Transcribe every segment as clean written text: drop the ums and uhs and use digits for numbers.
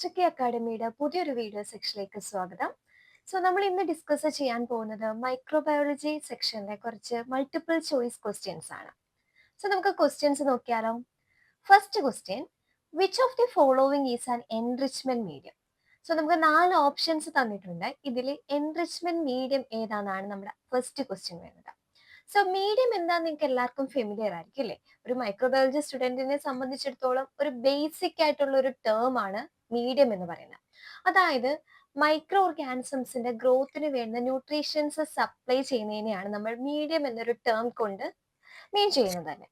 Master K അക്കാഡമിയുടെ പുതിയൊരു video സെക്ഷനിലേക്ക് സ്വാഗതം. നമ്മൾ ഇന്ന് ഡിസ്കസ് ചെയ്യാൻ പോകുന്നത് മൈക്രോബയോളജി സെക്ഷനിലെ കുറച്ച് മൾട്ടിപ്പിൾ ചോയ്സ് ക്വസ്റ്റ്യൻസ് ആണ്. നമുക്ക് ക്വസ്റ്റ്യൻസ് നോക്കിയാലോ. First question, which of the following is an enrichment medium? നമുക്ക് 4 ഓപ്ഷൻസ് തന്നിട്ടുണ്ട്. ഇതിൽ എൻറിച്ച്മെന്റ് മീഡിയം ഏതാണെന്നാണ് നമ്മുടെ ഫസ്റ്റ് ക്വസ്റ്റ്യൻ വരുന്നത്. മീഡിയം എന്താന്ന് നിങ്ങൾക്ക് എല്ലാവർക്കും ഫെമിലിയർ ആയിരിക്കും അല്ലേ? ഒരു മൈക്രോബയോളജി സ്റ്റുഡന്റിനെ സംബന്ധിച്ചിടത്തോളം ഒരു ബേസിക് ആയിട്ടുള്ള ഒരു ടേം ആണ് മീഡിയം എന്ന് പറയുന്നത്. അതായത് മൈക്രോ ഓർഗാനിസംസിന്റെ ഗ്രോത്തിന് വേണ്ട ന്യൂട്രീഷൻസ് സപ്ലൈ ചെയ്യുന്നതിനെയാണ് നമ്മൾ മീഡിയം എന്നൊരു ടേം കൊണ്ട് മീൻ ചെയ്യുന്നത് തന്നെ.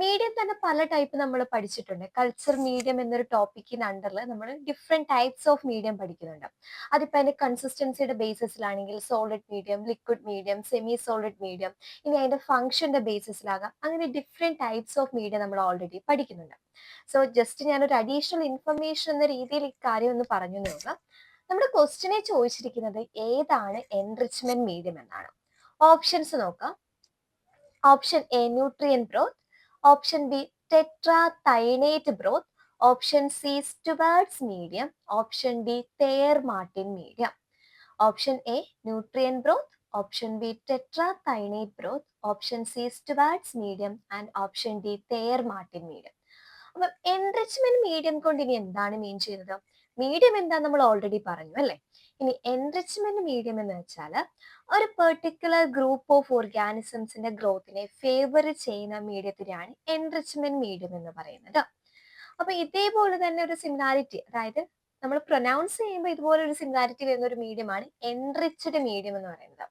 മീഡിയം തന്നെ പല ടൈപ്പ് നമ്മൾ പഠിച്ചിട്ടുണ്ട്. കൾച്ചർ മീഡിയം എന്നൊരു ടോപ്പിക്കിന് അണ്ടറിൽ നമ്മൾ ഡിഫറെന്റ് ടൈപ്സ് ഓഫ് മീഡിയം പഠിക്കുന്നുണ്ട്. അതിപ്പോ അതിന്റെ കൺസിസ്റ്റൻസിയുടെ ബേസിസിലാണെങ്കിൽ solid medium, liquid medium, semi solid medium, ഇനി അതിന്റെ ഫംഗ്ഷന്റെ ബേസിസിലാകാം. അങ്ങനെ ഡിഫറെന്റ് ടൈപ്സ് ഓഫ് മീഡിയം നമ്മൾ ഓൾറെഡി പഠിക്കുന്നുണ്ട്. ജസ്റ്റ് ഞാനൊരു അഡീഷണൽ ഇൻഫർമേഷൻ എന്ന രീതിയിൽ ഇക്കാര്യം ഒന്ന് പറഞ്ഞു നോക്കാം. നമ്മുടെ ക്വസ്റ്റിനെ ചോദിച്ചിരിക്കുന്നത് ഏതാണ് എൻറിച്ച്മെന്റ് മീഡിയം എന്നാണ്. ഓപ്ഷൻസ് നോക്കാം. Option A nutrient broth, option B tetrathionate broth, option C Stuart's medium, option D Thayer Martin medium. Option A nutrient broth, option B tetrathionate broth, option C Stuart's medium and option D Thayer Martin medium. അപ്പം enrichment medium കൊണ്ട് ഇനി എന്താണ് മീൻ ചെയ്യുന്നത്? Medium എന്താ നമ്മൾ already പറഞ്ഞു അല്ലേ? ഇനി എൻറിച്ച്മെന്റ് മീഡിയം എന്ന് വെച്ചാൽ ഒരു പെർട്ടിക്കുലർ ഗ്രൂപ്പ് ഓഫ് ഓർഗാനിസംസിന്റെ ഗ്രോത്തിനെ ഫേവർ ചെയ്യുന്ന മീഡിയത്തിനെയാണ് എൻറിച്ച്മെന്റ് മീഡിയം എന്ന് പറയുന്നത്. അപ്പൊ ഇതേപോലെ തന്നെ ഒരു സിമിലാരിറ്റി, അതായത് നമ്മൾ പ്രൊനൗൺസ് ചെയ്യുമ്പോൾ ഇതുപോലെ ഒരു സിമിലാരിറ്റി വരുന്ന ഒരു മീഡിയമാണ് എൻറിച്ച്ഡ് മീഡിയം എന്ന് പറയുന്നത്.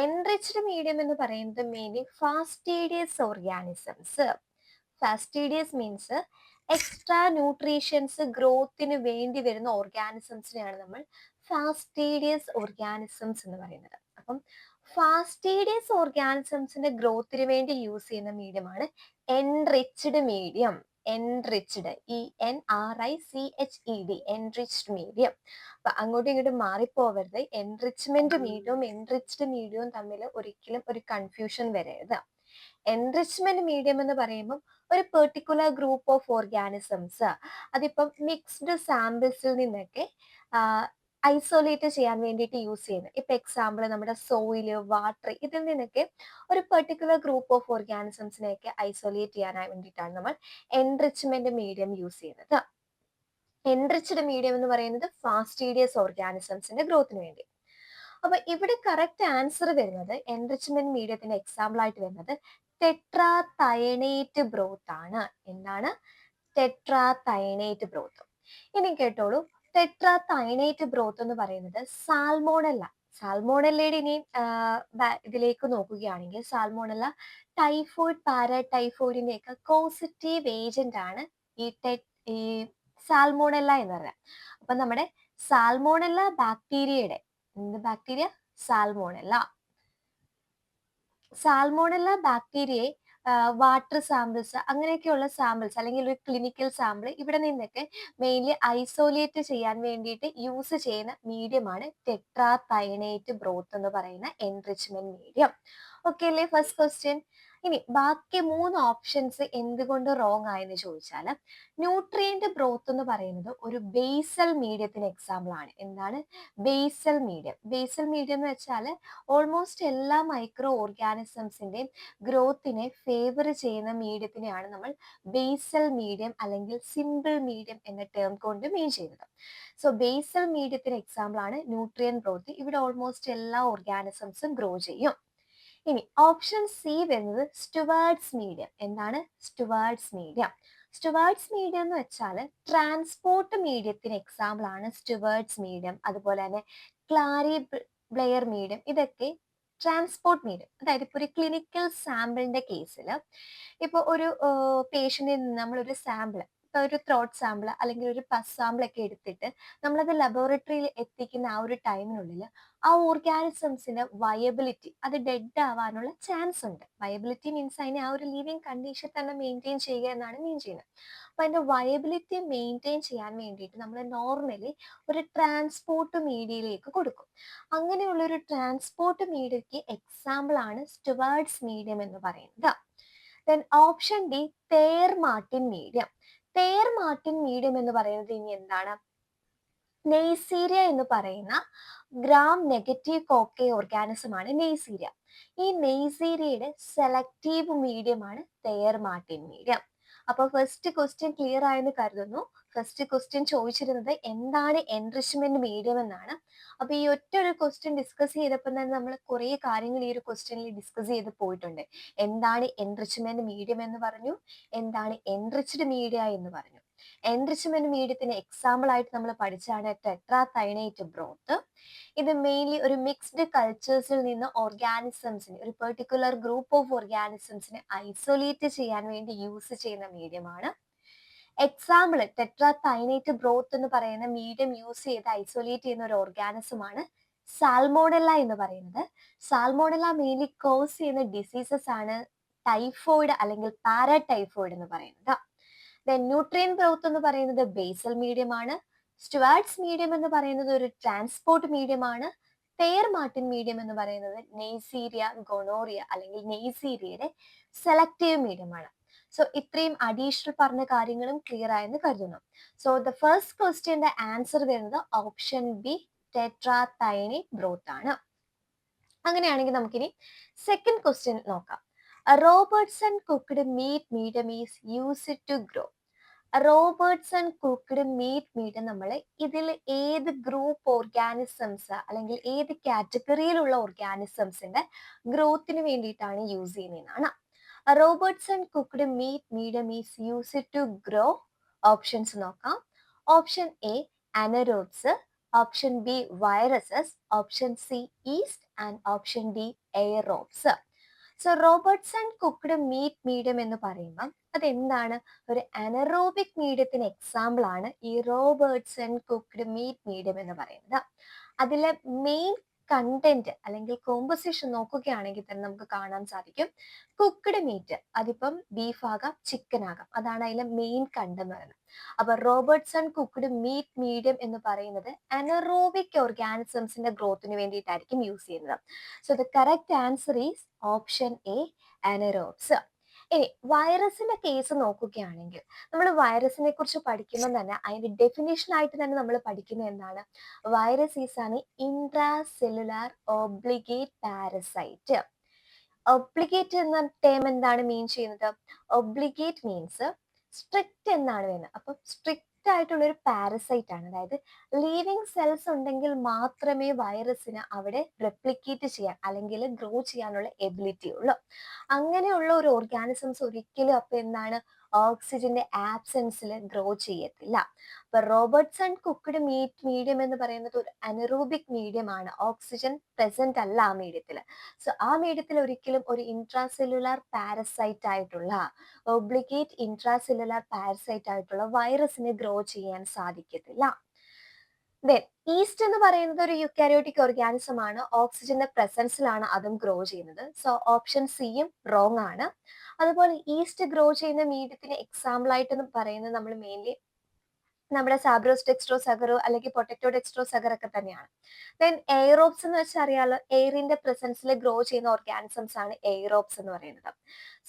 എൻറിച്ച്ഡ് മീഡിയം എന്ന് പറയുന്നത് mainly fastidious organisms. Fastidious means extra nutrients ഗ്രോത്തിന് വേണ്ടി വരുന്ന ഓർഗാനിസംസിനെയാണ് നമ്മൾ ഫാസ്റ്റീഡിയസ് ഓർഗാനിസംസ് എന്ന് പറയുന്നത്. അപ്പം ഫാസ്റ്റീഡിയസ് ഓർഗാനിസംസിന്റെ ഗ്രോത്തിന് വേണ്ടി യൂസ് ചെയ്യുന്ന മീഡിയമാണ് enriched medium. Enriched, ENRICHED, enriched medium. അപ്പൊ അങ്ങോട്ടും ഇങ്ങോട്ടും മാറിപ്പോവരുത്. എൻറിച്ച്മെന്റ് മീഡിയവും എൻറിച്ച്ഡ് മീഡിയവും തമ്മിൽ ഒരിക്കലും ഒരു കൺഫ്യൂഷൻ വരരുത്. എൻറിച്ച്മെന്റ് മീഡിയം എന്ന് പറയുമ്പോൾ ഒരു പെർട്ടിക്കുലർ ഗ്രൂപ്പ് ഓഫ് ഓർഗാനിസംസ്, അതിപ്പം മിക്സ്ഡ് സാമ്പിൾസിൽ നിന്നൊക്കെ ഐസൊലേറ്റ് ചെയ്യാൻ വേണ്ടിയിട്ട് യൂസ് ചെയ്യുന്നത്. ഇപ്പൊ എക്സാമ്പിൾ നമ്മുടെ സോയില്, വാട്ടർ, ഇതിൽ നിന്നൊക്കെ ഒരു പെർട്ടിക്കുലർ ഗ്രൂപ്പ് ഓഫ് ഓർഗാനിസംസിനെയൊക്കെ ഐസൊലേറ്റ് ചെയ്യാൻ വേണ്ടിയിട്ടാണ് നമ്മൾ എൻറിച്ച്മെന്റ് മീഡിയം യൂസ് ചെയ്യുന്നത്. എൻറിച്ച്ഡ് മീഡിയം എന്ന് പറയുന്നത് ഫാസ്റ്റീഡിയസ് ഓർഗാനിസംസിന്റെ ഗ്രോത്തിന് വേണ്ടി. അപ്പൊ ഇവിടെ കറക്റ്റ് ആൻസർ വരുന്നത്, എൻറിച്ച്മെന്റ് മീഡിയത്തിന്റെ എക്സാമ്പിൾ ആയിട്ട് വരുന്നത് ടെട്രാതൈനേറ്റ് ബ്രോത്ത് ആണ്. എന്താണ്? ടെട്രാതൈനേറ്റ് ബ്രോത്ത്. ഇനി കേട്ടോളൂ, ടെട്രാതൈനേറ്റ് ബ്രോത്ത് എന്ന് പറയുന്നത് സാൽമോണല്ല. സാൽമോണല്ലയുടെ ഇനി ഇതിലേക്ക് നോക്കുകയാണെങ്കിൽ സാൽമോണല്ല ടൈഫോയിഡ്, പാരാടൈഫോയിഡിന്റെ ഒക്കെ കോസിറ്റീവ് ഏജന്റ് ആണ് ഈ സാൽമോണല്ല എന്ന് പറയുന്നത്. അപ്പൊ നമ്മുടെ സാൽമോണല്ല ബാക്ടീരിയയുടെ, എന്ത് ബാക്ടീരിയ? സാൽമോണല്ല. സാൽമോണല്ല ബാക്ടീരിയയെ വാട്ടർ സാമ്പിൾസ്, അങ്ങനെയൊക്കെയുള്ള സാമ്പിൾസ് അല്ലെങ്കിൽ ഒരു ക്ലിനിക്കൽ സാമ്പിൾ ഇവിടെ നിന്നൊക്കെ മെയിൻലി ഐസോലേറ്റ് ചെയ്യാൻ വേണ്ടിയിട്ട് യൂസ് ചെയ്യുന്ന മീഡിയമാണ് ടെട്രാതൈനേറ്റ് ബ്രോത്ത് എന്ന് പറയുന്ന എൻറിച്ച്മെന്റ് മീഡിയം. ഓക്കെ അല്ലേ ഫസ്റ്റ് ക്വസ്റ്റ്യൻ? ഇനി ബാക്കി 3 ഓപ്ഷൻസ് എന്തുകൊണ്ട് റോങ് ആയെന്ന് ചോദിച്ചാൽ, ന്യൂട്രിയന്റ് ബ്രോത്ത് എന്ന് പറയുന്നത് ഒരു ബേസൽ മീഡിയത്തിന് എക്സാമ്പിൾ ആണ്. എന്താണ്? Basal medium. ബേസൽ മീഡിയം എന്ന് വെച്ചാൽ ഓൾമോസ്റ്റ് എല്ലാ മൈക്രോ ഓർഗാനിസംസിന്റെയും ഗ്രോത്തിനെ ഫേവർ ചെയ്യുന്ന മീഡിയത്തിനെയാണ് നമ്മൾ ബേസൽ മീഡിയം അല്ലെങ്കിൽ സിമ്പിൾ മീഡിയം എന്ന ടേം കൊണ്ട് മീൻ ചെയ്യുന്നത്. ബേസൽ മീഡിയത്തിന് എക്സാമ്പിൾ ആണ് ന്യൂട്രിയൻ ഗ്രോത്ത്. ഇവിടെ ഓൾമോസ്റ്റ് എല്ലാ ഓർഗാനിസംസും ഗ്രോ ചെയ്യും. ഇനി ഓപ്ഷൻ സി വരുന്നത് സ്റ്റുവാർട്സ് മീഡിയം. എന്താണ്? സ്റ്റുവാർട്സ് മീഡിയം. സ്റ്റുവാർട്സ് മീഡിയം എന്ന് വെച്ചാൽ ട്രാൻസ്പോർട്ട് മീഡിയത്തിന് എക്സാമ്പിൾ ആണ് സ്റ്റുവാർട്സ് മീഡിയം. അതുപോലെ തന്നെ ക്ലാരി ബ്ലെയർ മീഡിയം, ഇതൊക്കെ ട്രാൻസ്പോർട്ട് മീഡിയം. അതായത് ഇപ്പോൾ ഒരു ക്ലിനിക്കൽ സാമ്പിളിന്റെ കേസിൽ ഇപ്പോൾ ഒരു പേഷ്യന്റിൽ നിന്ന് നമ്മളൊരു സാമ്പിൾ, ഇപ്പോൾ ഒരു ത്രോട്ട് സാമ്പിൾ അല്ലെങ്കിൽ ഒരു പസ് സാമ്പിൾ ഒക്കെ എടുത്തിട്ട് നമ്മളത് ലബോറട്ടറിയിൽ എത്തിക്കുന്ന ആ ഒരു ടൈമിനുള്ളിൽ ആ ഓർഗാനിസംസിന്റെ വയബിലിറ്റി, അത് ഡെഡ് ആവാനുള്ള ചാൻസ് ഉണ്ട്. വയബിലിറ്റി മീൻസ് അതിനെ ആ ഒരു ലിവിങ് കണ്ടീഷൻ തന്നെ മെയിൻറ്റെയിൻ ചെയ്യുക എന്നാണ് മീൻ ചെയ്യുന്നത്. അപ്പൊ അതിന്റെ വയബിലിറ്റി മെയിൻറ്റെയിൻ ചെയ്യാൻ വേണ്ടിയിട്ട് നമ്മൾ നോർമലി ഒരു ട്രാൻസ്പോർട്ട് മീഡിയയിലേക്ക് കൊടുക്കും. അങ്ങനെയുള്ള ഒരു ട്രാൻസ്പോർട്ട് മീഡിയയ്ക്ക് എക്സാമ്പിൾ ആണ് സ്റ്റുവാർട്സ് മീഡിയം എന്ന് പറയുന്നത്. Then option D Thayer Martin medium. തേർ മാർട്ടിൻ മീഡിയം എന്ന് പറയുന്നത് ഇനി എന്താണ്? നെയ്സീരിയ എന്ന് പറയുന്ന ഗ്രാം നെഗറ്റീവ് കോക്കൈ ഓർഗാനിസം ആണ് നെയ്സീരിയ. ഈ നെയ്സീരിയയുടെ സെലക്റ്റീവ് മീഡിയമാണ് തെയർ മാർട്ടിൻ മീഡിയം. അപ്പോൾ ഫസ്റ്റ് ക്വസ്റ്റ്യൻ ക്ലിയർ ആയെന്ന് കരുതുന്നു. ഫസ്റ്റ് ക്വസ്റ്റ്യൻ ചോദിച്ചിരുന്നത് എന്താണ് എൻറിച്ച്മെന്റ് മീഡിയം എന്നാണ്. അപ്പൊ ഈ ഒറ്റ ഒരു ക്വസ്റ്റ്യൻ ഡിസ്കസ് ചെയ്തപ്പോൾ തന്നെ നമ്മൾ കുറേ കാര്യങ്ങൾ ഈ ഒരു ക്വസ്റ്റ്യനിൽ ഡിസ്കസ് ചെയ്ത് പോയിട്ടുണ്ട്. എന്താണ് എൻറിച്ച്മെന്റ് മീഡിയം എന്ന് പറഞ്ഞു, എന്താണ് എൻറിച്ച്ഡ് മീഡിയ എന്ന് പറഞ്ഞു. എൻറിച്ച്മെന്റ് മീഡിയത്തിന് എക്സാമ്പിൾ ആയിട്ട് നമ്മൾ പഠിച്ചാണ് ടെട്രാതൈനേറ്റ് ബ്രോത്ത്. ഇത് മെയിൻലി ഒരു മിക്സ്ഡ് കൾച്ചേഴ്സിൽ നിന്ന് ഓർഗാനിസംസിനെ, ഒരു പെർട്ടിക്കുലർ ഗ്രൂപ്പ് ഓഫ് ഓർഗാനിസംസിനെ ഐസൊലേറ്റ് ചെയ്യാൻ വേണ്ടി യൂസ് ചെയ്യുന്ന മീഡിയമാണ്. എക്സാമ്പിൾ ടെട്രാതൈനേറ്റ് ബ്രോത്ത് എന്ന് പറയുന്ന മീഡിയം യൂസ് ചെയ്ത് ഐസൊലേറ്റ് ചെയ്യുന്ന ഒരു ഓർഗാനിസമാണ് സാൽമോണല്ല എന്ന് പറയുന്നത്. സാൽമോണല്ല മെയിൻലി കോസ് ചെയ്യുന്ന ഡിസീസസ് ആണ് ടൈഫോയിഡ് അല്ലെങ്കിൽ പാരാടൈഫോയിഡ് എന്ന് പറയുന്നത്. ന്യൂട്രിയൻ ബ്രോത്ത് എന്ന് പറയുന്നത് ബേസൽ മീഡിയം ആണ്. സ്റ്റുവാർട്ട്സ് മീഡിയം എന്ന് പറയുന്നത് ഒരു ട്രാൻസ്പോർട്ട് മീഡിയം ആണ്. തെയർ മാർട്ടിൻ മീഡിയം എന്ന് പറയുന്നത് നെയ്സീരിയ ഗൊണോറിയ അല്ലെങ്കിൽ നെയ്സീരിയയുടെ സെലക്റ്റീവ് മീഡിയം ആണ്. സോ ഇത്രയും അഡീഷണൽ പറഞ്ഞ കാര്യങ്ങളും ക്ലിയർ ആയെന്ന് കരുതുന്നു. സോ ദ ഫസ്റ്റ് ക്വസ്റ്റ്യന്റെ ആൻസർ വരുന്നത് ഓപ്ഷൻ ബി ടെട്രാതൈനേറ്റ് ബ്രോത്ത് ആണ്. അങ്ങനെയാണെങ്കിൽ നമുക്കിനി സെക്കൻഡ് ക്വസ്റ്റ്യൻ നോക്കാം. Robertson cooked meat medium is used to grow. Robertson cooked meat medium നമ്മൾ ഇതിൽ ഏത് ഗ്രൂപ്പ് ഓർഗാനിസംസ് അല്ലെങ്കിൽ ഏത് കാറ്റഗറിയിലുള്ള ഓർഗാനിസംസിന്റെ ഗ്രോത്തിന് വേണ്ടിയിട്ടാണ് യൂസ് ചെയ്യുന്നതെന്നാണ്. Robertson cooked meat medium is used to grow. Options നോക്കാം. Option A anaerobes, option B viruses, option C yeast and option D aerobes. So Robertson cooked meat medium എന്ന് പറയുമ്പോൾ അതെന്താണ്? ഒരു അനറോബിക് മീഡിയത്തിന് എക്സാമ്പിൾ ആണ് ഈ റോബർട്ട്സൺ കുക്ക്ഡ് മീറ്റ് മീഡിയം എന്ന് പറയുന്നത്. അതിലെ മെയിൻ കണ്ടന്റ് അല്ലെങ്കിൽ കോമ്പോസിഷൻ നോക്കുകയാണെങ്കിൽ തന്നെ നമുക്ക് കാണാൻ സാധിക്കും കുക്ക്ഡ് മീറ്റ്. അതിപ്പം ബീഫ് ആകാം, ചിക്കൻ ആകാം, അതാണ് അതിലെ മെയിൻ കണ്ടെന്ന് പറയുന്നത്. അപ്പൊ റോബർട്ട്സൺ കുക്ക്ഡ് മീറ്റ് മീഡിയം എന്ന് പറയുന്നത് അനറോബിക് ഓർഗാനിസംസിന്റെ ഗ്രോത്തിന് വേണ്ടിയിട്ടായിരിക്കും യൂസ് ചെയ്യുന്നത്. So the correct answer is option A anaerobes. ഇനി വൈറസിന്റെ കേസ് നോക്കുകയാണെങ്കിൽ നമ്മൾ വൈറസിനെ കുറിച്ച് പഠിക്കുമ്പോൾ തന്നെ അതിന്റെ ഡെഫിനേഷൻ ആയിട്ട് തന്നെ നമ്മൾ പഠിക്കുന്നത് എന്താണ്? വൈറസ് ഈസ് ആണ് intra cellular obligate parasite. Obligate എന്ന ടേം എന്താണ് മീൻ ചെയ്യുന്നത്? ഒബ്ലിഗേറ്റ് മീൻസ് സ്ട്രിക്റ്റ് എന്നാണ് വരുന്നത്. അപ്പം സ്ട്രിക്റ്റ് ആയിട്ടുള്ള ഒരു പാരസൈറ്റ് ആണ്. അതായത് ലീവിങ് സെൽസ് ഉണ്ടെങ്കിൽ മാത്രമേ വൈറസിന് അവിടെ റെപ്ലിക്കേറ്റ് ചെയ്യാൻ അല്ലെങ്കിൽ ഗ്രോ ചെയ്യാനുള്ള എബിലിറ്റി ഉള്ളൂ. അങ്ങനെയുള്ള ഒരു ഓർഗാനിസംസ് ഒരിക്കലും അപ്പൊ എന്താണ് ഓക്സിജന്റെ ആബ്സെൻസിൽ ഗ്രോ ചെയ്യത്തില്ല. അപ്പൊ റോബർട്ട്സൺ കുക്ക്ഡ് മീറ്റ് മീഡിയം എന്ന് പറയുന്നത് ഒരു അനറോബിക് മീഡിയം ആണ്. ഓക്സിജൻ പ്രസന്റ് അല്ല ആ മീഡിയത്തിൽ. സോ ആ മീഡിയത്തിൽ ഒരിക്കലും ഒരു ഇൻട്രാസെല്ലുലാർ പാരസൈറ്റ് ആയിട്ടുള്ള ഒബ്ലിഗേറ്റ് ഇൻട്രാസെല്ലുലാർ പാരസൈറ്റ് ആയിട്ടുള്ള വൈറസിന് ഗ്രോ ചെയ്യാൻ സാധിക്കത്തില്ല. ദെൻ ഈസ്റ്റ് എന്ന് പറയുന്നത് ഒരു യുക്കാരിയോട്ടിക് ഓർഗാനിസം ആണ്. ഓക്സിജന്റെ പ്രസൻസിലാണ് അതും ഗ്രോ ചെയ്യുന്നത്. സോ ഓപ്ഷൻ സിയും റോങ് ആണ്. അതുപോലെ ഈസ്റ്റ് ഗ്രോ ചെയ്യുന്ന മീഡിയത്തിന് എക്സാമ്പിൾ ആയിട്ട് പറയുന്നത് നമ്മൾ മെയിൻലി നമ്മുടെ സാബ്രോസ് ഡെക്സ്ട്രോസഗറോ അല്ലെങ്കിൽ പൊട്ടറ്റോ ഡെക്സ്ട്രോസഗർ ഒക്കെ തന്നെയാണ്. ദെൻ എയറോബ്സ് എന്ന് വെച്ചാൽ അറിയാലോ, എയറിന്റെ പ്രസൻസിൽ ഗ്രോ ചെയ്യുന്ന ഓർഗാനിസംസ് ആണ് എയറോബ്സ് എന്ന് പറയുന്നത്.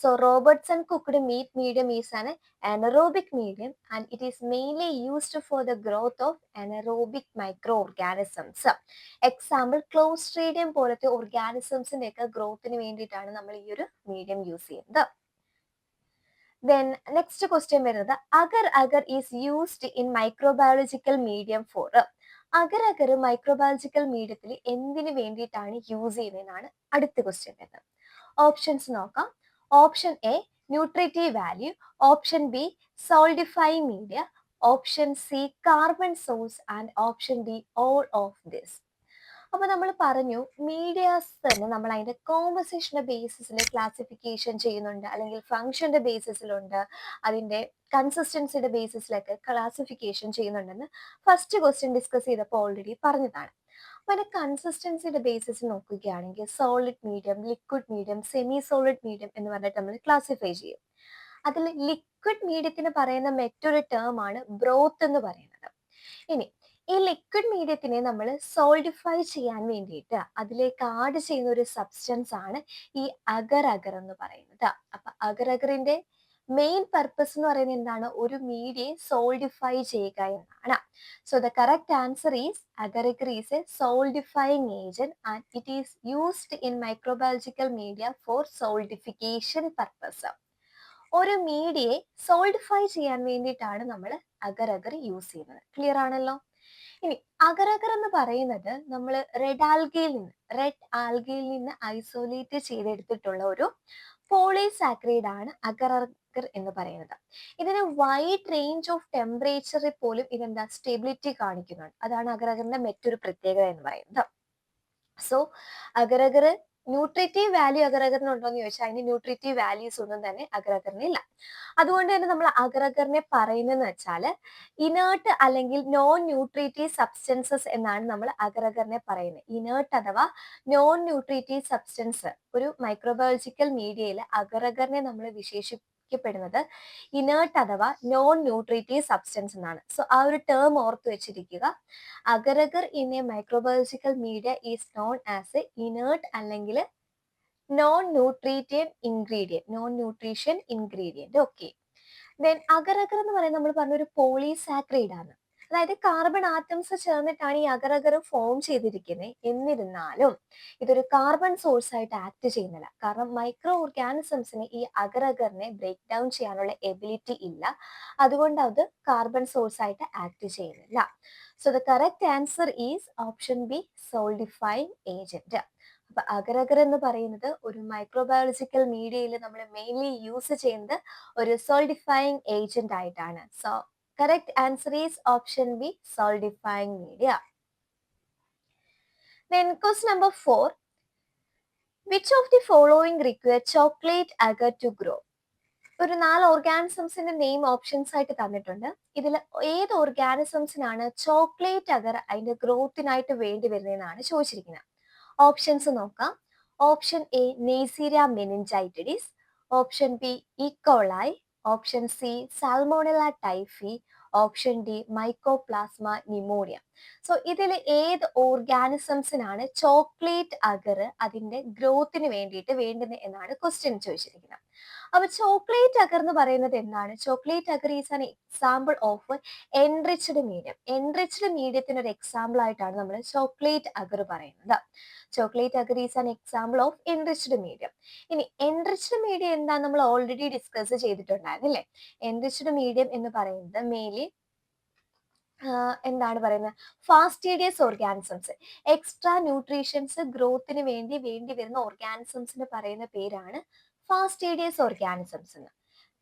So Robertson cooked meat medium is an anaerobic medium and it is mainly used for the growth of anaerobic microorganisms. Example Clostridium പോലത്തെ ഓർഗാനിസംസിന്റെ ഒക്കെ ഗ്രോത്തിന് വേണ്ടിയിട്ടാണ് നമ്മൾ ഈ ഒരു മീഡിയം യൂസ് ചെയ്യുന്നത്. Then next question വരുന്നത് agar agar is used in microbiological medium for. Agar agar microbiological മീഡിയത്തിൽ എന്തിനു വേണ്ടിയിട്ടാണ് യൂസ് ചെയ്യുന്നതെന്നാണ് അടുത്ത ക്വസ്റ്റ്യൻ വരുന്നത്. ഓപ്ഷൻസ് നോക്കാം. Option A nutritive value, option B solidifying media, option C carbon source and option D all of this. അപ്പൊ നമ്മൾ പറഞ്ഞു medias തന്നെ നമ്മൾ അതിന്റെ കോമ്പോസിഷന്റെ ബേസിസിൽ ക്ലാസിഫിക്കേഷൻ ചെയ്യുന്നുണ്ട്, അല്ലെങ്കിൽ ഫംഗ്ഷന്റെ ബേസിസിലുണ്ട്, അതിന്റെ കൺസിസ്റ്റൻസിയുടെ ബേസിസിലൊക്കെ ക്ലാസിഫിക്കേഷൻ ചെയ്യുന്നുണ്ടെന്ന് ഫസ്റ്റ് ക്വസ്റ്റ്യൻ ഡിസ്കസ് ചെയ്തപ്പോൾ ഓൾറെഡി പറഞ്ഞതാണ്. അപ്പൊ അതിന്റെ കൺസിസ്റ്റൻസിയുടെ ബേസിസ് നോക്കുകയാണെങ്കിൽ solid medium, liquid medium, semi solid medium എന്ന് പറഞ്ഞിട്ട് നമ്മൾ ക്ലാസിഫൈ ചെയ്യും. അതിൽ ലിക്വിഡ് മീഡിയത്തിന് പറയുന്ന മറ്റൊരു ടേം ആണ് ബ്രോത്ത് എന്ന് പറയുന്നത്. ഇനി ഈ ലിക്വിഡ് മീഡിയത്തിനെ നമ്മൾ സോൾഡിഫൈ ചെയ്യാൻ വേണ്ടിയിട്ട് അതിലേക്ക് ആഡ് ചെയ്യുന്ന ഒരു സബ്സ്റ്റൻസ് ആണ് ഈ അഗർ അഗർ എന്ന് പറയുന്നത്. അപ്പൊ അഗർ അഗറിന്റെ മെയിൻ പർപ്പസ് എന്ന് പറയുന്നത് എന്താണ്? ഒരു മീഡിയയെ സോൾഡിഫൈ ചെയ്യുക എന്നാണ്. So the correct answer is agar agar is a solidifying agent and it is used in microbiological media for solidification purpose. ഒരു മീഡിയയെ സോൾഡിഫൈ ചെയ്യാൻ വേണ്ടിയിട്ടാണ് നമ്മൾ അഗർ അഗർ യൂസ് ചെയ്യുന്നത്. ക്ലിയർ ആണല്ലോ? ഇനി അഗർ അഗർ എന്ന് പറയുന്നത് നമ്മൾ റെഡ് ആൽഗയിൽ നിന്ന് ഐസോലേറ്റ് ചെയ്തെടുത്തിട്ടുള്ള ഒരു പോളിസാക്കറൈഡ് ആണ് അഗർ അഗർ എന്ന് പറയുന്നത്. ഇതിന് വൈഡ് റേഞ്ച് ഓഫ് ടെമ്പറേച്ചറിൽ പോലും ഇതെന്താ സ്റ്റെബിലിറ്റി കാണിക്കുന്നുണ്ട്. അതാണ് അഗർ അഗറിന്റെ മറ്റൊരു പ്രത്യേകത എന്ന് പറയുന്നത്. സോ അഗർ അഗർ ന്യൂട്രിറ്റീവ് വാല്യൂ അഗർ അഗറിന് ഉണ്ടോ എന്ന് ചോദിച്ചാൽ അതിന് ന്യൂട്രിറ്റീവ് വാല്യൂസ് ഒന്നും തന്നെ അഗർ അഗറിന് ഇല്ല. അതുകൊണ്ട് തന്നെ നമ്മൾ അഗർ അഗറിനെ പറയുന്നതെന്ന് വെച്ചാൽ ഇനേർട്ട് അല്ലെങ്കിൽ നോൺ ന്യൂട്രീറ്റീവ് സബ്സ്റ്റൻസസ് എന്നാണ് നമ്മൾ അഗർ അഗറിനെ പറയുന്നത്. ഇനേർട്ട് അഥവാ നോൺ ന്യൂട്രീറ്റീവ് സബ്സ്റ്റൻസ് ഒരു മൈക്രോബയോളജിക്കൽ മീഡിയയിൽ അഗർ അഗറിനെ നമ്മൾ വിശേഷിക്കപ്പെടുന്നത് ഇനേർട്ട് അഥവാ നോൺ ന്യൂട്രീറ്റീവ് സബ്സ്റ്റൻസ് എന്നാണ്. സോ ആ ഒരു ടേം ഓർത്ത് വെച്ചിരിക്കുക. Agar agar in a microbiological media is non as a inert അല്ലെങ്കിൽ non nutrition ingredient. Okay, then agar agar എന്ന് പറയുന്നത് നമ്മൾ പറഞ്ഞ ഒരു പോളിസാക്രൈഡ് ആണ്. അതായത് കാർബൺ ആറ്റംസ് ചേർന്നിട്ടാണ് ഈ അഗർ അഗർ ഫോം ചെയ്തിരിക്കുന്നത്. എന്നിരുന്നാലും ഇതൊരു കാർബൺ സോഴ്സ് ആയിട്ട് ആക്ട് ചെയ്യുന്നില്ല. കാരണം മൈക്രോ ഓർഗാനിസംസിന് ഈ അഗർ അഗറിനെ ബ്രേക്ക് ഡൗൺ ചെയ്യാനുള്ള എബിലിറ്റി ഇല്ല. അതുകൊണ്ട് അത് കാർബൺ സോഴ്സ് ആയിട്ട് ആക്ട് ചെയ്യുന്നില്ല. So the correct answer is option B, solidifying agent. അപ്പൊ അഗർ അഗർ എന്ന് പറയുന്നത് ഒരു മൈക്രോബയോളജിക്കൽ മീഡിയയിൽ നമ്മൾ മെയിൻലി യൂസ് ചെയ്യുന്നത് ഒരു സോൾഡിഫൈങ് ഏജന്റ് ആയിട്ടാണ്. So correct answer is option B, solidifying media. Then question number 4. Which of the following require chocolate agar to grow? ഒരു 4 ഓർഗാനിസംസിന്റെ നെയിം ഓപ്ഷൻസ് ആയിട്ട് തന്നിട്ടുണ്ട്. ഇതിൽ ഏത് ഓർഗാനിസംസിനാണ് ചോക്ലേറ്റ് അഗർ അതിന്റെ ഗ്രോത്തിനായിട്ട് വേണ്ടി വരുന്നതെന്നാണ് ചോദിച്ചിരിക്കുന്നത്. ഓപ്ഷൻസ് നോക്കാം. Option A Neisseria meningitidis, option B E coli, option C Salmonella typhi, option D Mycoplasma pneumoniae. So ഇതിൽ ഏത് ഓർഗാനിസംസിനാണ് ചോക്ലേറ്റ് അഗർ അതിന്റെ ഗ്രോത്തിന് വേണ്ടിയിട്ട് വേണ്ടുന്നത് എന്നാണ് ക്വസ്റ്റ്യൻ ചോദിച്ചിരിക്കുന്നത്. അപ്പൊ ചോക്ലേറ്റ് അഗർ എന്ന് പറയുന്നത് എന്താണ്? Chocolate agar is an example of enriched medium. Enriched മീഡിയത്തിന് ഒരു എക്സാമ്പിൾ ആയിട്ടാണ് നമ്മൾ ചോക്ലേറ്റ് അഗർ പറയുന്നത്. Chocolate agar is an example of enriched medium. ഇനി എൻറിച്ച്ഡ് മീഡിയം എന്താ നമ്മൾ ഓൾറെഡി ഡിസ്കസ് ചെയ്തിട്ടുണ്ടായിരുന്നു അല്ലേ? എൻറിച്ച്ഡ് മീഡിയം എന്ന് പറയുന്നത് മെയിൻലി എന്താണ് പറയുന്നത്, ഫാസ്റ്റീഡിയസ് ഓർഗാനിസംസ്, എക്സ്ട്രാ ന്യൂട്രീഷൻസ് ഗ്രോത്തിന് വേണ്ടി വരുന്ന ഓർഗാനിസംസിന് പറയുന്ന പേരാണ് ഫാസ്റ്റീഡിയസ് ഓർഗാനിസംസ് എന്ന്.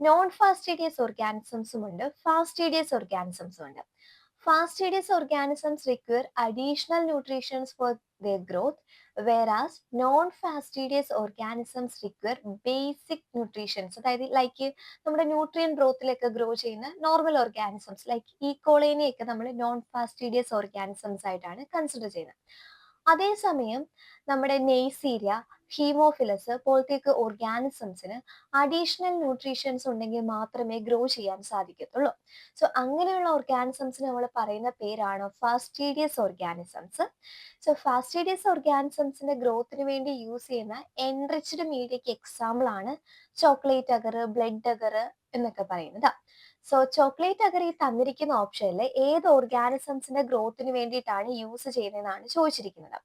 നോൺ ഫാസ്റ്റീഡിയസ് ഓർഗാനിസംസും ഉണ്ട്, ഫാസ്റ്റീഡിയസ് ഓർഗാനിസംസും ഉണ്ട്. Fastidious organisms require additional nutritions for their growth, whereas non-fastidious organisms require basic nutritions. അതായത് ലൈക്ക് നമ്മുടെ ന്യൂട്രിയൻ ഗ്രോത്തിലൊക്കെ ഗ്രോ ചെയ്യുന്ന നോർമൽ ഓർഗാനിസംസ് ലൈക്ക് ഈ കോളേനെയൊക്കെ നമ്മൾ നോൺ ഫാസ്റ്റീഡിയസ് ഓർഗാനിസംസ് ആയിട്ടാണ് കൺസിഡർ ചെയ്യുന്നത്. അതേസമയം നമ്മുടെ നെയ്സീരിയ, ഹീമോഫിലസ് പോലത്തെയൊക്കെ ഓർഗാനിസംസിന് അഡീഷണൽ ന്യൂട്രീഷൻസ് ഉണ്ടെങ്കിൽ മാത്രമേ ഗ്രോ ചെയ്യാൻ സാധിക്കത്തുള്ളൂ. സോ അങ്ങനെയുള്ള ഓർഗാനിസംസിന് നമ്മൾ പറയുന്ന പേരാണ് ഫാസ്റ്റീഡിയസ് ഓർഗാനിസംസ്. സോ ഫാസ്റ്റീഡിയസ് ഓർഗാനിസംസിന്റെ ഗ്രോത്തിന് വേണ്ടി യൂസ് ചെയ്യുന്ന എൻറിച്ച്ഡ് മീഡിയയ്ക്ക് എക്സാമ്പിൾ ആണ് ചോക്ലേറ്റ് അഗർ, ബ്ലഡ് അഗർ എന്നൊക്കെ പറയുന്നത്. സോ ചോക്ലേറ്റ് അഗർ ഈ തന്നിരിക്കുന്ന ഓപ്ഷനിൽ ഏത് ഓർഗാനിസംസിന്റെ ഗ്രോത്തിന് വേണ്ടിയിട്ടാണ് യൂസ് ചെയ്യുന്നതെന്നാണ് ചോദിച്ചിരിക്കുന്നത്.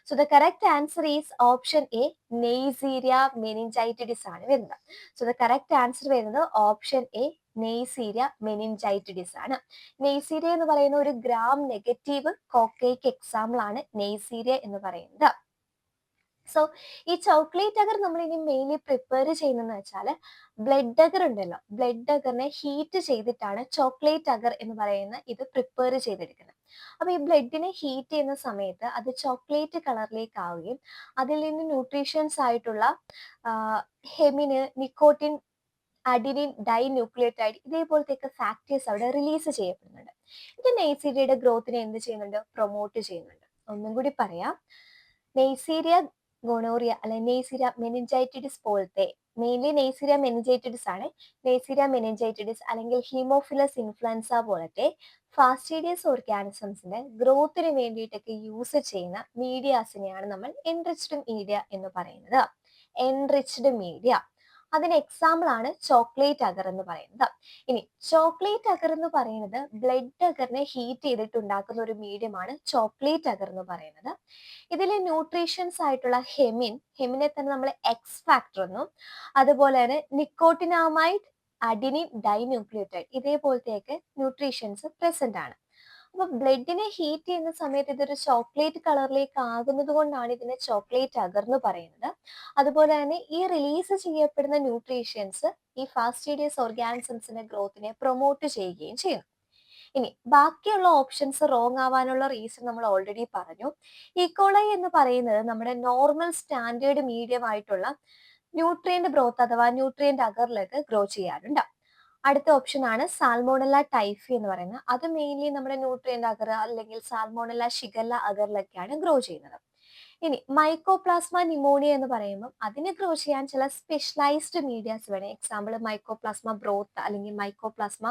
So the correct answer is option A, Neisseria meningitidis ആണ് വരുന്നത്. സോ ദ കറക്റ്റ് ആൻസർ വരുന്നത് ഓപ്ഷൻ എ, നെയ്സീരിയ മെനിഞ്ചൈറ്റിഡിസ് ആണ്. നെയ്സീരിയ എന്ന് പറയുന്ന ഒരു ഗ്രാം നെഗറ്റീവ് കോക്കയ്ക്ക് എക്സാമ്പിൾ ആണ് നെയ്സീരിയ എന്ന് പറയുന്നത്. സോ ഈ ചോക്ലേറ്റ് അഗർ നമ്മൾ ഇനി മെയിൻലി പ്രിപ്പയർ ചെയ്യുന്നതെന്ന് വെച്ചാൽ ബ്ലഡ് അഗർ ഉണ്ടല്ലോ, ബ്ലഡ് അഗറിനെ ഹീറ്റ് ചെയ്തിട്ടാണ് ചോക്ലേറ്റ് അഗർ എന്ന് പറയുന്ന ഇത് പ്രിപ്പയർ ചെയ്തെടുക്കുന്നത്. അപ്പൊ ഈ ബ്ലഡിനെ ഹീറ്റ് ചെയ്യുന്ന സമയത്ത് അത് ചോക്ലേറ്റ് കളറിലേക്ക് ആവുകയും അതിൽ നിന്ന് ന്യൂട്രീഷ്യൻസ് ആയിട്ടുള്ള hemin, nicotine, adenine dinucleotide ഇതേപോലത്തെയൊക്കെ ഫാക്ടേഴ്സ് അവിടെ റിലീസ് ചെയ്യപ്പെടുന്നുണ്ട്. ഇത് നെയ്സീരിയയുടെ ഗ്രോത്തിനെ എന്ത് ചെയ്യുന്നുണ്ട്? പ്രൊമോട്ട് ചെയ്യുന്നുണ്ട്. ഒന്നും കൂടി പറയാം. നെയ്സീരിയ ഗൊണോറിയ അല്ലെ നെയ്സീരിയ മെനിഞ്ചൈറ്റിഡിസ് പോലത്തെ, മെയിൻലി നെയ്സീരിയ മെനിഞ്ചൈറ്റിഡിസ് ആണ്, നെയ്സീരിയ മെനിഞ്ചൈറ്റിഡിസ് അല്ലെങ്കിൽ ഹീമോഫിലസ് ഇൻഫ്ലുവൻസ പോലത്തെ ഫാസ്റ്റീഡിയസ് ഓർഗാനിസംസിന്റെ ഗ്രോത്തിന് വേണ്ടിയിട്ടൊക്കെ യൂസ് ചെയ്യുന്ന മീഡിയാസിനെയാണ് നമ്മൾ എൻറിച്ച്ഡ് മീഡിയ എന്ന് പറയുന്നത്. Enriched media. അതിന് എക്സാമ്പിൾ ആണ് ചോക്ലേറ്റ് അഗർ എന്ന് പറയുന്നത്. ഇനി ചോക്ലേറ്റ് അഗർ എന്ന് പറയുന്നത് ബ്ലഡ് അഗറിനെ ഹീറ്റ് ചെയ്തിട്ട് ഉണ്ടാക്കുന്ന ഒരു മീഡിയമാണ് ചോക്ലേറ്റ് അഗർ എന്ന് പറയുന്നത്. ഇതിലെ ന്യൂട്രീഷ്യൻസ് ആയിട്ടുള്ള ഹെമിനെ തന്നെ നമ്മൾ എക്സ് ഫാക്ടർ എന്നും, അതുപോലെ തന്നെ നിക്കോട്ടിനാമൈഡ്, അഡിനിൻ ഡൈന്യൂക്ലിയോടൈഡ് ഇതേപോലത്തെയൊക്കെ ന്യൂട്രീഷ്യൻസ് പ്രസന്റ് ആണ്. അപ്പൊ ബ്ലഡിനെ ഹീറ്റ് ചെയ്യുന്ന സമയത്ത് ഇതൊരു ചോക്ലേറ്റ് കളറിലേക്ക് ആകുന്നത് കൊണ്ടാണ് ഇതിനെ ചോക്ലേറ്റ് അഗർ എന്ന് പറയുന്നത്. അതുപോലെ തന്നെ ഈ റിലീസ് ചെയ്യപ്പെടുന്ന ന്യൂട്രീഷ്യൻസ് ഈ ഫാസ്റ്റിഡിയസ് ഓർഗാനിസംസിന്റെ ഗ്രോത്തിനെ പ്രൊമോട്ട് ചെയ്യുകയും ചെയ്യുന്നു. ഇനി ബാക്കിയുള്ള ഓപ്ഷൻസ് റോങ് ആവാനുള്ള റീസൺ നമ്മൾ ഓൾറെഡി പറഞ്ഞു. ഈക്കോളൈ എന്ന് പറയുന്നത് നമ്മുടെ നോർമൽ സ്റ്റാൻഡേർഡ് മീഡിയം ആയിട്ടുള്ള ന്യൂട്രിയന്റ് ഗ്രോത്ത് അഥവാ ന്യൂട്രിയന്റ് അഗറിലേക്ക് ഗ്രോ ചെയ്യാറുണ്ട്. അടുത്ത ഓപ്ഷൻ ആണ് സാൽമോണല്ല ടൈഫി എന്ന് പറയുന്നത്. അത് മെയിൻലി നമ്മുടെ ന്യൂട്രിയന്റ് അഗർ അല്ലെങ്കിൽ സാൽമോണല്ല ഷിഗല്ല അഗറിലൊക്കെയാണ് ഗ്രോ ചെയ്യുന്നത്. ഇനി മൈക്കോപ്ലാസ്മ നിമോണിയ എന്ന് പറയുമ്പോൾ അതിന് ഗ്രോ ചെയ്യാൻ ചില സ്പെഷ്യലൈസ്ഡ് മീഡിയാസ് വേണം. എക്സാമ്പിൾ മൈക്കോപ്ലാസ്മ ബ്രോത്ത് അല്ലെങ്കിൽ മൈക്കോപ്ലാസ്മ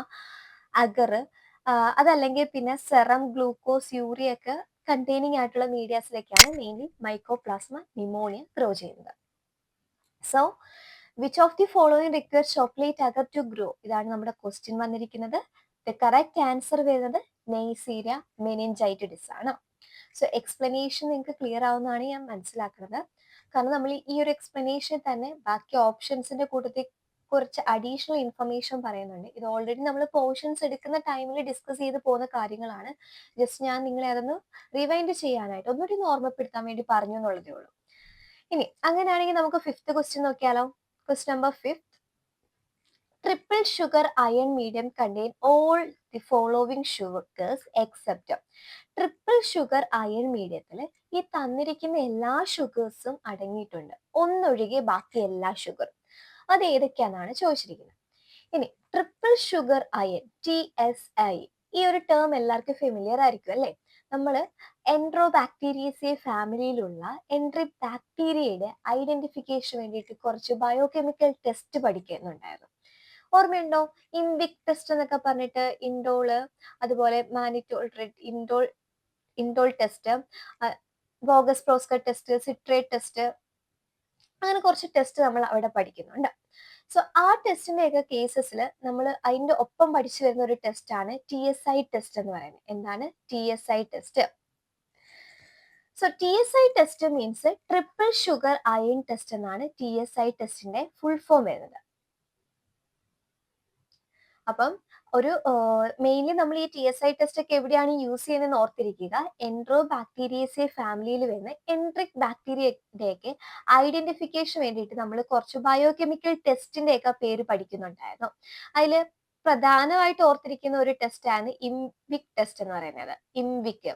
അഗർ, അതല്ലെങ്കിൽ പിന്നെ സെറം, ഗ്ലൂക്കോസ്, യൂറിയ ഒക്കെ കണ്ടെയ്നിങ് ആയിട്ടുള്ള മീഡിയാസിലേക്കാണ് മെയിൻലി മൈക്കോപ്ലാസ്മ നിമോണിയ ഗ്രോ ചെയ്യുന്നത്. So which of the following require chocolate agar to grow? ഇതാണ് നമ്മുടെ ക്വസ്റ്റ്യൻ വന്നിരിക്കുന്നത്. ദ കറക്റ്റ് ആൻസർ വരുന്നത് നെയ്സീരിയ മെനിഞ്ചൈറ്റിഡിസ് ആണ്. സോ എക്സ്പ്ലനേഷൻ നിങ്ങൾക്ക് ക്ലിയർ ആവുന്നതാണ് ഞാൻ മനസ്സിലാക്കുന്നത്. കാരണം നമ്മൾ ഈ ഒരു എക്സ്പ്ലനേഷൻ തന്നെ ബാക്കി ഓപ്ഷൻസിന്റെ കൂട്ടത്തിൽ കുറച്ച് അഡീഷണൽ ഇൻഫർമേഷൻ പറയുന്നുണ്ട്. ഇത് ഓൾറെഡി നമ്മൾ പോർഷൻസ് എടുക്കുന്ന ടൈമിൽ ഡിസ്കസ് ചെയ്ത് പോകുന്ന കാര്യങ്ങളാണ്. ജസ്റ്റ് ഞാൻ നിങ്ങളെ അതൊന്ന് റിവൈൻഡ് ചെയ്യാനായിട്ട് ഒന്നുകൂടി ഓർമ്മപ്പെടുത്താൻ വേണ്ടി പറഞ്ഞു എന്നുള്ളതേ ഉള്ളൂ. ഇനി അങ്ങനെയാണെങ്കിൽ നമുക്ക് ഫിഫ്ത്ത് ക്വസ്റ്റ്യൻ നോക്കിയാലോ. Question number 5. Triple sugar iron medium contain all the following sugars except. Triple sugar iron മീഡിയത്തിൽ ഈ തന്നിരിക്കുന്ന എല്ലാ ഷുഗേഴ്സും അടങ്ങിയിട്ടുണ്ട്, ഒന്നൊഴികെ ബാക്കി എല്ലാ ഷുഗറും. അത് ഏതൊക്കെയാണെന്നാണ് ചോദിച്ചിരിക്കുന്നത്. ഇനി ട്രിപ്പിൾ ഷുഗർ അയൺ TSI, ഈ ഒരു ടേം എല്ലാവർക്കും ഫെമിലിയർ ആയിരിക്കും അല്ലേ. നമ്മൾ എൻട്രോബാക്ടീരിയസെ ഫാമിലിയിലുള്ള എൻട്രിക് ബാക്ടീരിയയുടെ ഐഡന്റിഫിക്കേഷന് വേണ്ടിയിട്ട് കുറച്ച് ബയോകെമിക്കൽ ടെസ്റ്റ് പഠിക്കുന്നുണ്ടായിരുന്നു. ഓർമ്മയുണ്ടോ? ഇൻവിക് ടെസ്റ്റ് എന്നൊക്കെ പറഞ്ഞിട്ട് ഇൻഡോള്, അതുപോലെ mannitol indole test, bogus പ്രോസ്കർ test, citrate test, അങ്ങനെ കുറച്ച് ടെസ്റ്റ് നമ്മൾ അവിടെ പഠിക്കുന്നുണ്ട്. സോ ആ ടെസ്റ്റിന്റെ ഒക്കെ കേസസിൽ നമ്മൾ അതിന്റെ ഒപ്പം പഠിച്ചു വരുന്ന ഒരു ടെസ്റ്റ് ആണ് TSI ടെസ്റ്റ് എന്ന് പറയുന്നത്. എന്താണ് TSI test? So TSI test means triple sugar iron test എന്നാണ് TSI ടെസ്റ്റിന്റെ ഫുൾ ഫോം വരുന്നത്. അപ്പം ഒരു മെയിൻലി നമ്മൾ ഈ TSI ടെസ്റ്റ് ഒക്കെ എവിടെയാണ് യൂസ് ചെയ്യുന്നതെന്ന് ഓർത്തിരിക്കുക. എൻട്രോബാക്ടീരിയസെ ഫാമിലിയിൽ വരുന്ന എൻട്രിക് ബാക്ടീരിയയുടെയൊക്കെ ഐഡന്റിഫിക്കേഷൻ വേണ്ടിയിട്ട് നമ്മൾ കുറച്ച് ബയോകെമിക്കൽ ടെസ്റ്റിന്റെ ഒക്കെ പേര് പഠിക്കുന്നുണ്ടായിരുന്നു. അതിൽ പ്രധാനമായിട്ട് ഓർത്തിരിക്കുന്ന ഒരു ടെസ്റ്റ് ആണ് ഇംവിക് ടെസ്റ്റ് എന്ന് പറയുന്നത്. ഇംവിക്,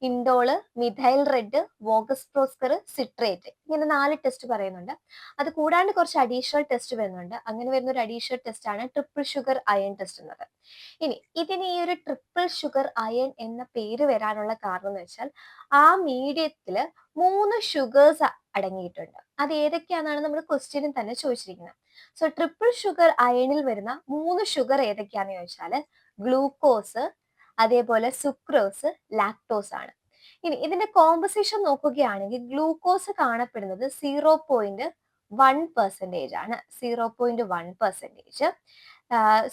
ഇൻഡോള്, മിഥൈൽ റെഡ്, വോഗസ് പ്രോസ്കർ, സിട്രേറ്റ്, ഇങ്ങനെ 4 ടെസ്റ്റ് പറയുന്നുണ്ട്. അത് കൂടാണ്ട് കുറച്ച് അഡീഷണൽ ടെസ്റ്റ് വരുന്നുണ്ട്. അങ്ങനെ വരുന്ന ഒരു അഡീഷണൽ ടെസ്റ്റ് ആണ് ട്രിപ്പിൾ ഷുഗർ അയൺ ടെസ്റ്റ് എന്നത്. ഇനി ഇതിന് ഈ ഒരു ട്രിപ്പിൾ ഷുഗർ അയൺ എന്ന പേര് വരാനുള്ള കാരണം എന്ന് വെച്ചാൽ ആ മീഡിയത്തില് 3 ഷുഗേഴ്സ് അടങ്ങിയിട്ടുണ്ട്. അത് ഏതൊക്കെയാണെന്നാണ് നമ്മൾ ക്വസ്റ്റ്യനിൽ തന്നെ ചോദിച്ചിരിക്കുന്നത്. സോ ട്രിപ്പിൾ ഷുഗർ അയണിൽ വരുന്ന 3 ഷുഗർ ഏതൊക്കെയാണെന്ന് ചോദിച്ചാൽ ഗ്ലൂക്കോസ്, അതേപോലെ സുക്രോസ്, ലാക്ടോസ് ആണ്. ഇനി ഇതിന്റെ കോമ്പസിഷൻ നോക്കുകയാണെങ്കിൽ ഗ്ലൂക്കോസ് കാണപ്പെടുന്നത് 0.1% ആണ്. 0.1%.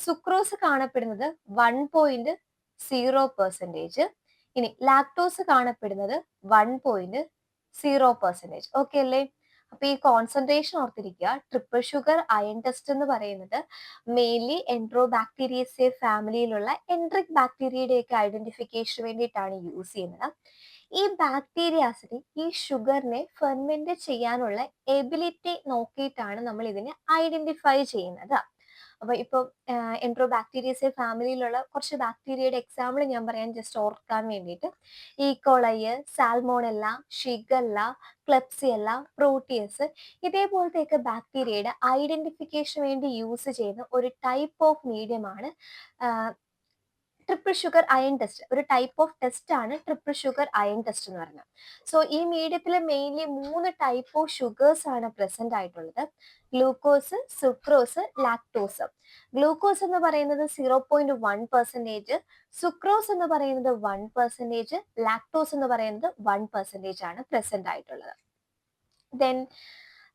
സുക്രോസ് കാണപ്പെടുന്നത് 1.0%. ഇനി ലാക്ടോസ് കാണപ്പെടുന്നത് 1.0%. ഓക്കെ അല്ലേ? അപ്പൊ ഈ കോൺസെൻട്രേഷൻ ഓർത്തിരിക്കുക. ട്രിപ്പിൾ ഷുഗർ അയൺ ടെസ്റ്റ് എന്ന് പറയുന്നത് മെയിൻലി എൻട്രോബാക്ടീരിയസെ ഫാമിലിയിലുള്ള എൻട്രിക് ബാക്ടീരിയയുടെയൊക്കെ ഐഡന്റിഫിക്കേഷന് വേണ്ടിയിട്ടാണ് യൂസ് ചെയ്യുന്നത്. ഈ ബാക്ടീരിയാസിന് ഈ ഷുഗറിനെ ഫെർമെന്റ് ചെയ്യാനുള്ള എബിലിറ്റി നോക്കിയിട്ടാണ് നമ്മൾ ഇതിനെ ഐഡന്റിഫൈ ചെയ്യുന്നത്. അപ്പൊ ഇപ്പൊ എൻട്രോബാക്ടീരിയസെ ഫാമിലിയിലുള്ള കുറച്ച് ബാക്ടീരിയയുടെ എക്സാമ്പിൾ ഞാൻ പറയാൻ ജസ്റ്റ് ഓർക്കാൻ വേണ്ടിയിട്ട്. E coli, Salmonella, Shigella, Klebsiella, Proteus ഇതേപോലത്തെയൊക്കെ ബാക്ടീരിയയുടെ ഐഡന്റിഫിക്കേഷന് വേണ്ടി യൂസ് ചെയ്യുന്ന ഒരു ടൈപ്പ് ഓഫ് മീഡിയമാണ് ട്രിപ്പിൾ ഷുഗർ അയൺ ടെസ്റ്റ്. ഒരു ടൈപ്പ് ഓഫ് ടെസ്റ്റ് ആണ് ട്രിപ്പിൾ ഷുഗർ അയൺ ടെസ്റ്റ് എന്ന് പറയുന്നത്. സോ ഈ മീഡിയത്തിൽ മെയിൻലി 3 ടൈപ്പ് ഓഫ് ഷുഗേഴ്സ് ആണ് പ്രസന്റ് ആയിട്ടുള്ളത്. Glucose, sucrose, lactose. ഗ്ലൂക്കോസ് എന്ന് പറയുന്നത് 0.1%, സുക്രോസ് എന്ന് പറയുന്നത് 1%, ലാക്ടോസ് എന്ന് പറയുന്നത് 1% ആണ് പ്രസന്റ് ആയിട്ടുള്ളത്. Then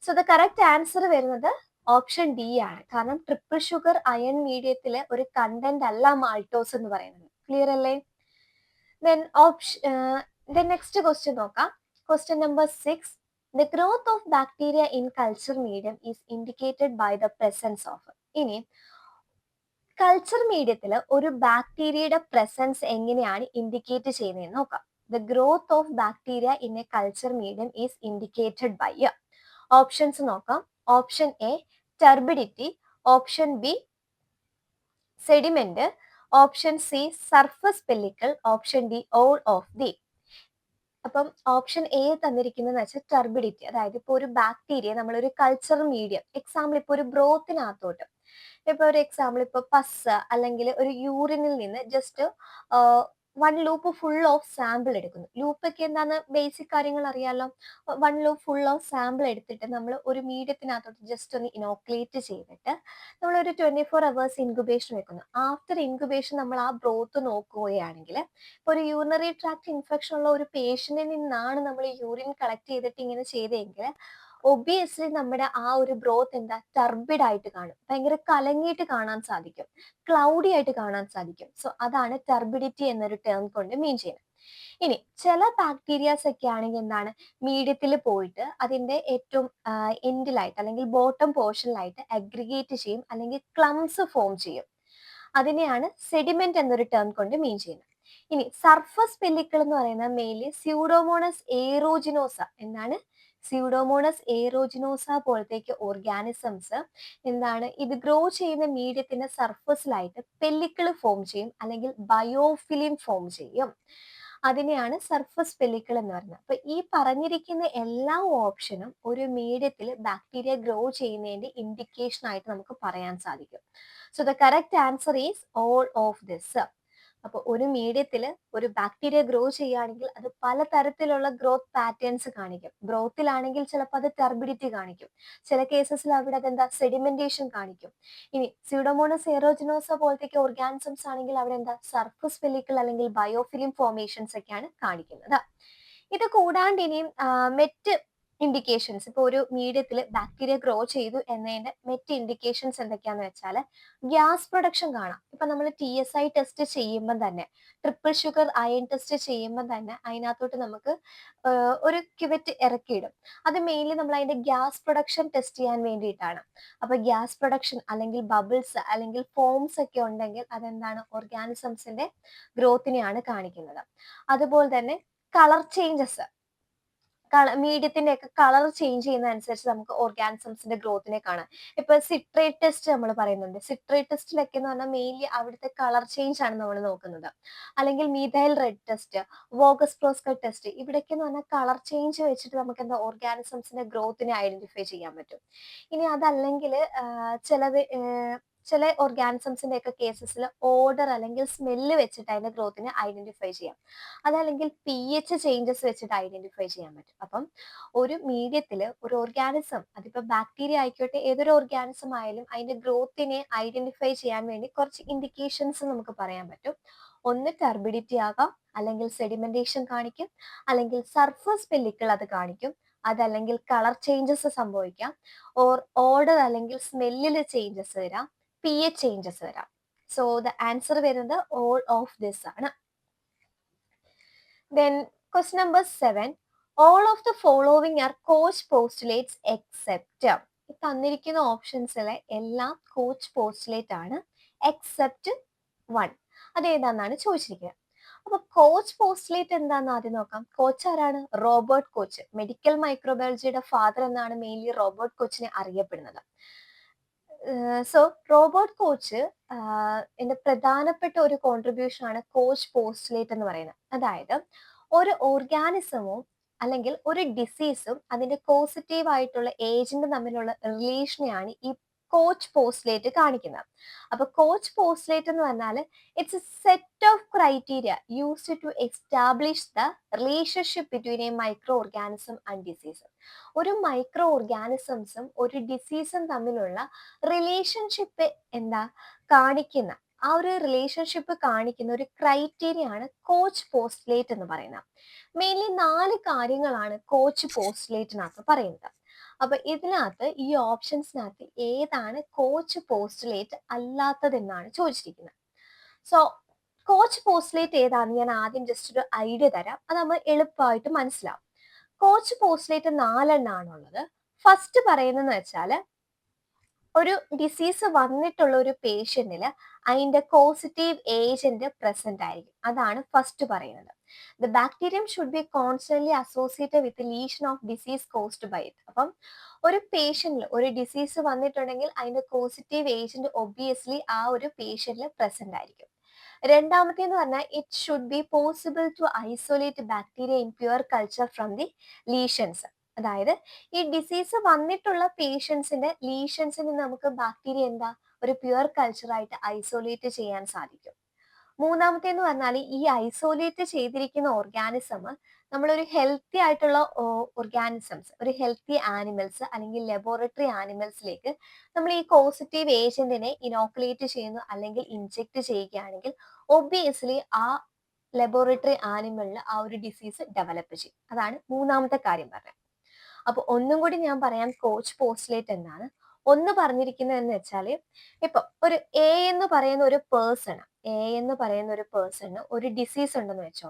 so the correct answer വരുന്നത് ഓപ്ഷൻ ഡി ആണ്. കാരണം ട്രിപ്പിൾ ഷുഗർ അയൺ മീഡിയത്തിലെ ഒരു കണ്ടന്റ് അല്ല മാൾട്ടോസ് എന്ന് പറയുന്നത്. ക്ലിയർ അല്ലേ? ദെൻ നെക്സ്റ്റ് ക്വസ്റ്റ്യൻ നോക്കാം. Question number 6. The growth of bacteria in culture medium is indicated by the presence of. ഇനി കൾച്ചർ മീഡിയത്തിൽ ഒരു ബാക്ടീരിയയുടെ പ്രസൻസ് എങ്ങനെയാണ് ഇൻഡിക്കേറ്റ് ചെയ്യുന്നതെന്ന് നോക്കാം. The growth of bacteria in a culture medium is indicated by. Options നോക്കാം. Option A turbidity, option B sediment, option C surface pellicle, option D all of the. അപ്പം option A തന്നിരിക്കുന്നതെന്ന് വെച്ചാൽ turbidity, അതായത് ഇപ്പോൾ ഒരു bacteria നമ്മളൊരു culture medium, example ഇപ്പോൾ ഒരു ബ്രോത്തിനകത്തോട്ട്, ഇപ്പൊ ഒരു എക്സാമ്പിൾ ഇപ്പൊ പസ് അല്ലെങ്കിൽ ഒരു യൂറിനിൽ നിന്ന് just 1 loop full of sample എടുക്കുന്നു. ലൂപ്പൊക്കെ എന്താന്ന് ബേസിക് കാര്യങ്ങൾ അറിയാലോ. 1 ലൂപ്പ് ഫുൾ ഓഫ് സാമ്പിൾ എടുത്തിട്ട് നമ്മൾ ഒരു മീഡിയത്തിനകത്തോട്ട് ജസ്റ്റ് ഒന്ന് ഇനോക്കുലേറ്റ് ചെയ്തിട്ട് നമ്മളൊരു 24 അവേഴ്സ് ഇൻക്യുബേഷൻ വെക്കുന്നു. ആഫ്റ്റർ ഇൻക്യുബേഷൻ നമ്മൾ ആ ബ്രോത്ത് നോക്കുകയാണെങ്കിൽ ഇപ്പൊ ഒരു യൂറിനറി ട്രാക്ട് ഇൻഫെക്ഷൻ ഉള്ള ഒരു പേഷ്യന്റിൽ നിന്നാണ് നമ്മൾ യൂറിൻ കളക്ട് ചെയ്തിട്ട് ഇങ്ങനെ ചെയ്തെങ്കിൽ ഒബിയസ്ലി നമ്മുടെ ആ ഒരു ബ്രോത്ത് എന്താ ടർബിഡ് ആയിട്ട് കാണും, ഭയങ്കര കലങ്ങിയിട്ട് കാണാൻ സാധിക്കും, ക്ലൗഡി ആയിട്ട് കാണാൻ സാധിക്കും. സോ അതാണ് ടർബിഡിറ്റി എന്നൊരു ടേം കൊണ്ട് മീൻ ചെയ്യുന്നത്. ഇനി ചില ബാക്ടീരിയാസ് ഒക്കെ ആണെങ്കിൽ എന്താണ് മീഡിയത്തിൽ പോയിട്ട് അതിന്റെ ഏറ്റവും എൻഡിലായിട്ട് അല്ലെങ്കിൽ ബോട്ടം പോർഷനിലായിട്ട് അഗ്രിഗേറ്റ് ചെയ്യും അല്ലെങ്കിൽ ക്ലംസ് ഫോം ചെയ്യും. അതിനെയാണ് സെഡിമെന്റ് എന്നൊരു ടേം കൊണ്ട് മീൻ ചെയ്യുന്നത്. ഇനി സർഫസ് പെല്ലിക്കിൾ എന്ന് പറയുന്ന മെയിൻലി സ്യൂഡോമോണസ് എയറോജിനോസ എന്നാണ്, സ്യൂഡോമോണസ് എയറോജിനോസ പോലത്തേക്ക് ഓർഗാനിസംസ് എന്താണ് ഇത് ഗ്രോ ചെയ്യുന്ന മീഡിയത്തിന്റെ സർഫസിലായിട്ട് പെല്ലിക്കിൾ ഫോം ചെയ്യും അല്ലെങ്കിൽ ബയോഫിലിം ഫോം ചെയ്യും. അതിനെയാണ് സർഫസ് പെല്ലിക്കിൾ എന്ന് പറയുന്നത്. അപ്പൊ ഈ പറഞ്ഞിരിക്കുന്ന എല്ലാ ഓപ്ഷനും ഒരു മീഡിയത്തിൽ ബാക്ടീരിയ ഗ്രോ ചെയ്യുന്നതിന്റെ ഇൻഡിക്കേഷൻ ആയിട്ട് നമുക്ക് പറയാൻ സാധിക്കും. So the correct answer is all of this. അപ്പോൾ ഒരു മീഡിയത്തിൽ ഒരു ബാക്ടീരിയ ഗ്രോ ചെയ്യുകയാണെങ്കിൽ അത് പലതരത്തിലുള്ള ഗ്രോത്ത് പാറ്റേൺസ് കാണിക്കും. ഗ്രോത്തിലാണെങ്കിൽ ചിലപ്പോൾ അത് ടർബിഡിറ്റി കാണിക്കും, ചില കേസസിൽ അവിടെ അതെന്താ സെഡിമെന്റേഷൻ കാണിക്കും. ഇനി സ്യൂഡോമോണസ് എയറോജിനോസ പോലത്തേക്ക് ഓർഗാനിസംസ് ആണെങ്കിൽ അവിടെ എന്താ സർഫസ് പെല്ലിക്കിൾ അല്ലെങ്കിൽ ബയോഫിലിം ഫോർമേഷൻസ് ഒക്കെയാണ് കാണിക്കുന്നത്. ഇത് കൂടാണ്ട് ഇനിയും മെറ്റ് ഇൻഡിക്കേഷൻസ്, ഇപ്പൊ ഒരു മീഡിയത്തിൽ ബാക്ടീരിയ ഗ്രോ ചെയ്തു എന്നതിന്റെ മെറ്റ് ഇൻഡിക്കേഷൻസ് എന്തൊക്കെയാന്ന് വെച്ചാൽ ഗ്യാസ് പ്രൊഡക്ഷൻ കാണാം. ഇപ്പൊ നമ്മൾ TSI ടെസ്റ്റ് ചെയ്യുമ്പോൾ തന്നെ, ട്രിപ്പിൾ ഷുഗർ അയൺ ടെസ്റ്റ് ചെയ്യുമ്പോൾ തന്നെ അതിനകത്തോട്ട് നമുക്ക് ഒരു ക്യുവറ്റ് ഇറക്കിയിടും. അത് മെയിൻലി നമ്മൾ അതിന്റെ ഗ്യാസ് പ്രൊഡക്ഷൻ ടെസ്റ്റ് ചെയ്യാൻ വേണ്ടിയിട്ടാണ്. അപ്പൊ ഗ്യാസ് പ്രൊഡക്ഷൻ അല്ലെങ്കിൽ ബബിൾസ് അല്ലെങ്കിൽ ഫോംസ് ഒക്കെ ഉണ്ടെങ്കിൽ അതെന്താണ് ഓർഗാനിസംസിന്റെ ഗ്രോത്തിനെയാണ് കാണിക്കുന്നത്. അതുപോലെ തന്നെ കളർ ചേഞ്ചസ്, മീഡിയത്തിന്റെ ഒക്കെ കളർ ചേഞ്ച് ചെയ്യുന്ന അനുസരിച്ച് നമുക്ക് ഓർഗാനിസംസിന്റെ ഗ്രോത്തിനെ കാണാം. ഇപ്പൊ സിട്രേറ്റ് ടെസ്റ്റ് നമ്മൾ പറയുന്നുണ്ട്. സിട്രേറ്റ് ടെസ്റ്റിലൊക്കെ എന്ന് പറഞ്ഞാൽ മെയിൻലി അവിടുത്തെ കളർ ചേഞ്ച് ആണ് നമ്മൾ നോക്കുന്നത്. അല്ലെങ്കിൽ methyl red test, Voges Proskauer test, ഇവിടേക്ക് എന്ന് പറഞ്ഞാൽ കളർ ചേഞ്ച് വെച്ചിട്ട് നമുക്ക് എന്താ ഓർഗാനിസംസിന്റെ ഗ്രോത്തിനെ ഐഡന്റിഫൈ ചെയ്യാൻ പറ്റും. ഇനി അതല്ലെങ്കിൽ ചില ഓർഗാനിസംസിന്റെ ഒക്കെ കേസസിൽ ഓർഡർ അല്ലെങ്കിൽ സ്മെല്ല് വെച്ചിട്ട് അതിന്റെ ഗ്രോത്തിനെ ഐഡന്റിഫൈ ചെയ്യാം. അതല്ലെങ്കിൽ pH ചേഞ്ചസ് വെച്ചിട്ട് ഐഡന്റിഫൈ ചെയ്യാൻ പറ്റും. അപ്പം ഒരു മീഡിയത്തിൽ ഒരു ഓർഗാനിസം, അതിപ്പോ ബാക്ടീരിയ ആയിക്കോട്ടെ ഏതൊരു ഓർഗാനിസം ആയാലും അതിന്റെ ഗ്രോത്തിനെ ഐഡന്റിഫൈ ചെയ്യാൻ വേണ്ടി കുറച്ച് ഇൻഡിക്കേഷൻസ് നമുക്ക് പറയാൻ പറ്റും. ഒന്ന് ടർബിഡിറ്റി ആകാം, അല്ലെങ്കിൽ സെഡിമെന്റേഷൻ കാണിക്കും, അല്ലെങ്കിൽ സർഫസ് പെല്ലിക്കിൾ അത് കാണിക്കും, അതല്ലെങ്കിൽ കളർ ചേഞ്ചസ് സംഭവിക്കാം, ഓർ ഓർഡർ അല്ലെങ്കിൽ സ്മെല്ലിൽ ചേഞ്ചസ് വരാം, pH ചേഞ്ചസ് വരാം. സോ ദ ആൻസർ വരുന്നത് ഓൾ ഓഫ് ദിസ് ആണ്. Then question number 7. All of the following are Koch postulates except. തന്നിരിക്കുന്ന ഓപ്ഷൻസിലെ എല്ലാം കോച്ച് പോസ്റ്റുലേറ്റ് ആണ് എക്സെപ്റ്റ് 1. അതേതാന്നാണ് ചോദിച്ചിരിക്കുന്നത്. അപ്പൊ കോച്ച് പോസ്റ്റുലേറ്റ് എന്താന്ന് ആദ്യം നോക്കാം. കോച്ച് ആരാണ്? Robert coach. മെഡിക്കൽ മൈക്രോബയോളജിയുടെ ഫാദർ എന്നാണ് മെയിൻലി റോബർട്ട് കോച്ചിനെ അറിയപ്പെടുന്നത്. സോ റോബർട്ട് കോച്ച് എന്റെ പ്രധാനപ്പെട്ട ഒരു കോൺട്രിബ്യൂഷൻ ആണ് കോച്ച് പോസ്റ്റുലേറ്റ് എന്ന് പറയുന്നത്. അതായത് ഒരു ഓർഗാനിസമോ അല്ലെങ്കിൽ ഒരു ഡിസീസും അതിന്റെ പോസിറ്റീവ് ആയിട്ടുള്ള ഏജന്റ് തമ്മിലുള്ള റിലേഷനെയാണ് ഈ കോച്ച് പോസ്റ്റുലേറ്റ് കാണിക്കുന്നത്. അപ്പൊ കോച്ച് പോസ്റ്റുലേറ്റ് എന്ന് പറഞ്ഞാൽ it's a set of criteria used to establish the relationship between a micro organism and disease. ഒരു മൈക്രോ ഓർഗാനിസംസും ഒരു ഡിസീസും തമ്മിലുള്ള റിലേഷൻഷിപ്പ് എന്താ കാണിക്കുന്ന, ആ ഒരു റിലേഷൻഷിപ്പ് കാണിക്കുന്ന ഒരു ക്രൈറ്റീരിയ ആണ് കോച്ച് പോസ്റ്റുലേറ്റ് എന്ന് പറയുന്നത്. മെയിൻലി 4 കാര്യങ്ങളാണ് കോച്ച് പോസ്റ്റുലേറ്റിനകത്ത് പറയുന്നത്. അപ്പൊ ഇതിനകത്ത് ഈ ഓപ്ഷൻസിനകത്ത് ഏതാണ് കോച്ച് പോസ്റ്റുലേറ്റ് അല്ലാത്തതെന്നാണ് ചോദിച്ചിരിക്കുന്നത്. സോ കോച്ച് പോസ്റ്റുലേറ്റ് ഏതാണെന്ന് ഞാൻ ആദ്യം ജസ്റ്റ് ഒരു ഐഡിയ തരാം. അത് നമ്മൾ എളുപ്പമായിട്ട് മനസ്സിലാവും. Coach postulate 4 എണ്ണാണുള്ളത്. ഫസ്റ്റ് പറയുന്നതെന്ന് വെച്ചാൽ ഒരു ഡിസീസ് വന്നിട്ടുള്ള ഒരു പേഷ്യന്റിൽ അതിന്റെ കോസിറ്റീവ് ഏജന്റ് പ്രസന്റ് ആയിരിക്കും. അതാണ് ഫസ്റ്റ് പറയുന്നത്. The bacterium should be constantly associated with lesion of disease caused by it. അപ്പം ഒരു പേഷ്യന്റിൽ ഒരു ഡിസീസ് വന്നിട്ടുണ്ടെങ്കിൽ അതിന്റെ പോസിറ്റീവ് ഏജന്റ് ഒബിയസ്ലി ആ ഒരു പേഷ്യന്റിൽ പ്രസന്റ് ആയിരിക്കും. രണ്ടാമത്തേന്ന് പറഞ്ഞാൽ it should be possible to isolate bacteria in pure culture from the lesions. അതായത് ഈ ഡിസീസ് വന്നിട്ടുള്ള പേഷ്യൻസിന്റെ ലീഷൻസിൽ നിന്ന് നമുക്ക് ബാക്ടീരിയ എന്താ ഒരു പ്യുവർ കൾച്ചറായിട്ട് ഐസൊലേറ്റ് ചെയ്യാൻ സാധിക്കും. മൂന്നാമത്തേന്ന് പറഞ്ഞാൽ ഈ ഐസൊലേറ്റ് ചെയ്തിരിക്കുന്ന ഓർഗാനിസം നമ്മളൊരു ഹെൽത്തി ആയിട്ടുള്ള ഓർഗാനിസംസ്, ഒരു ഹെൽത്തി ആനിമൽസ് അല്ലെങ്കിൽ ലബോറട്ടറി ആനിമൽസിലേക്ക് നമ്മൾ ഈ പോസിറ്റീവ് ഏജന്റിനെ ഇനോക്കുലേറ്റ് ചെയ്യുന്നു അല്ലെങ്കിൽ ഇൻജെക്ട് ചെയ്യുകയാണെങ്കിൽ ഒബിയസ്ലി ആ ലബോറട്ടറി ആനിമലിന് ആ ഒരു ഡിസീസ് ഡെവലപ്പ് ചെയ്യും. അതാണ് മൂന്നാമത്തെ കാര്യം പറഞ്ഞത്. അപ്പൊ ഒന്നും കൂടി ഞാൻ പറയാം കോച്ച് പോസ്റ്റുലേറ്റ് എന്നാണ്. ഒന്ന് പറഞ്ഞിരിക്കുന്നത് എന്ന് വെച്ചാൽ ഇപ്പൊ ഒരു എ എന്ന് പറയുന്ന ഒരു പേഴ്സൺ, ഒരു ഡിസീസ് ഉണ്ടെന്ന് വെച്ചോ.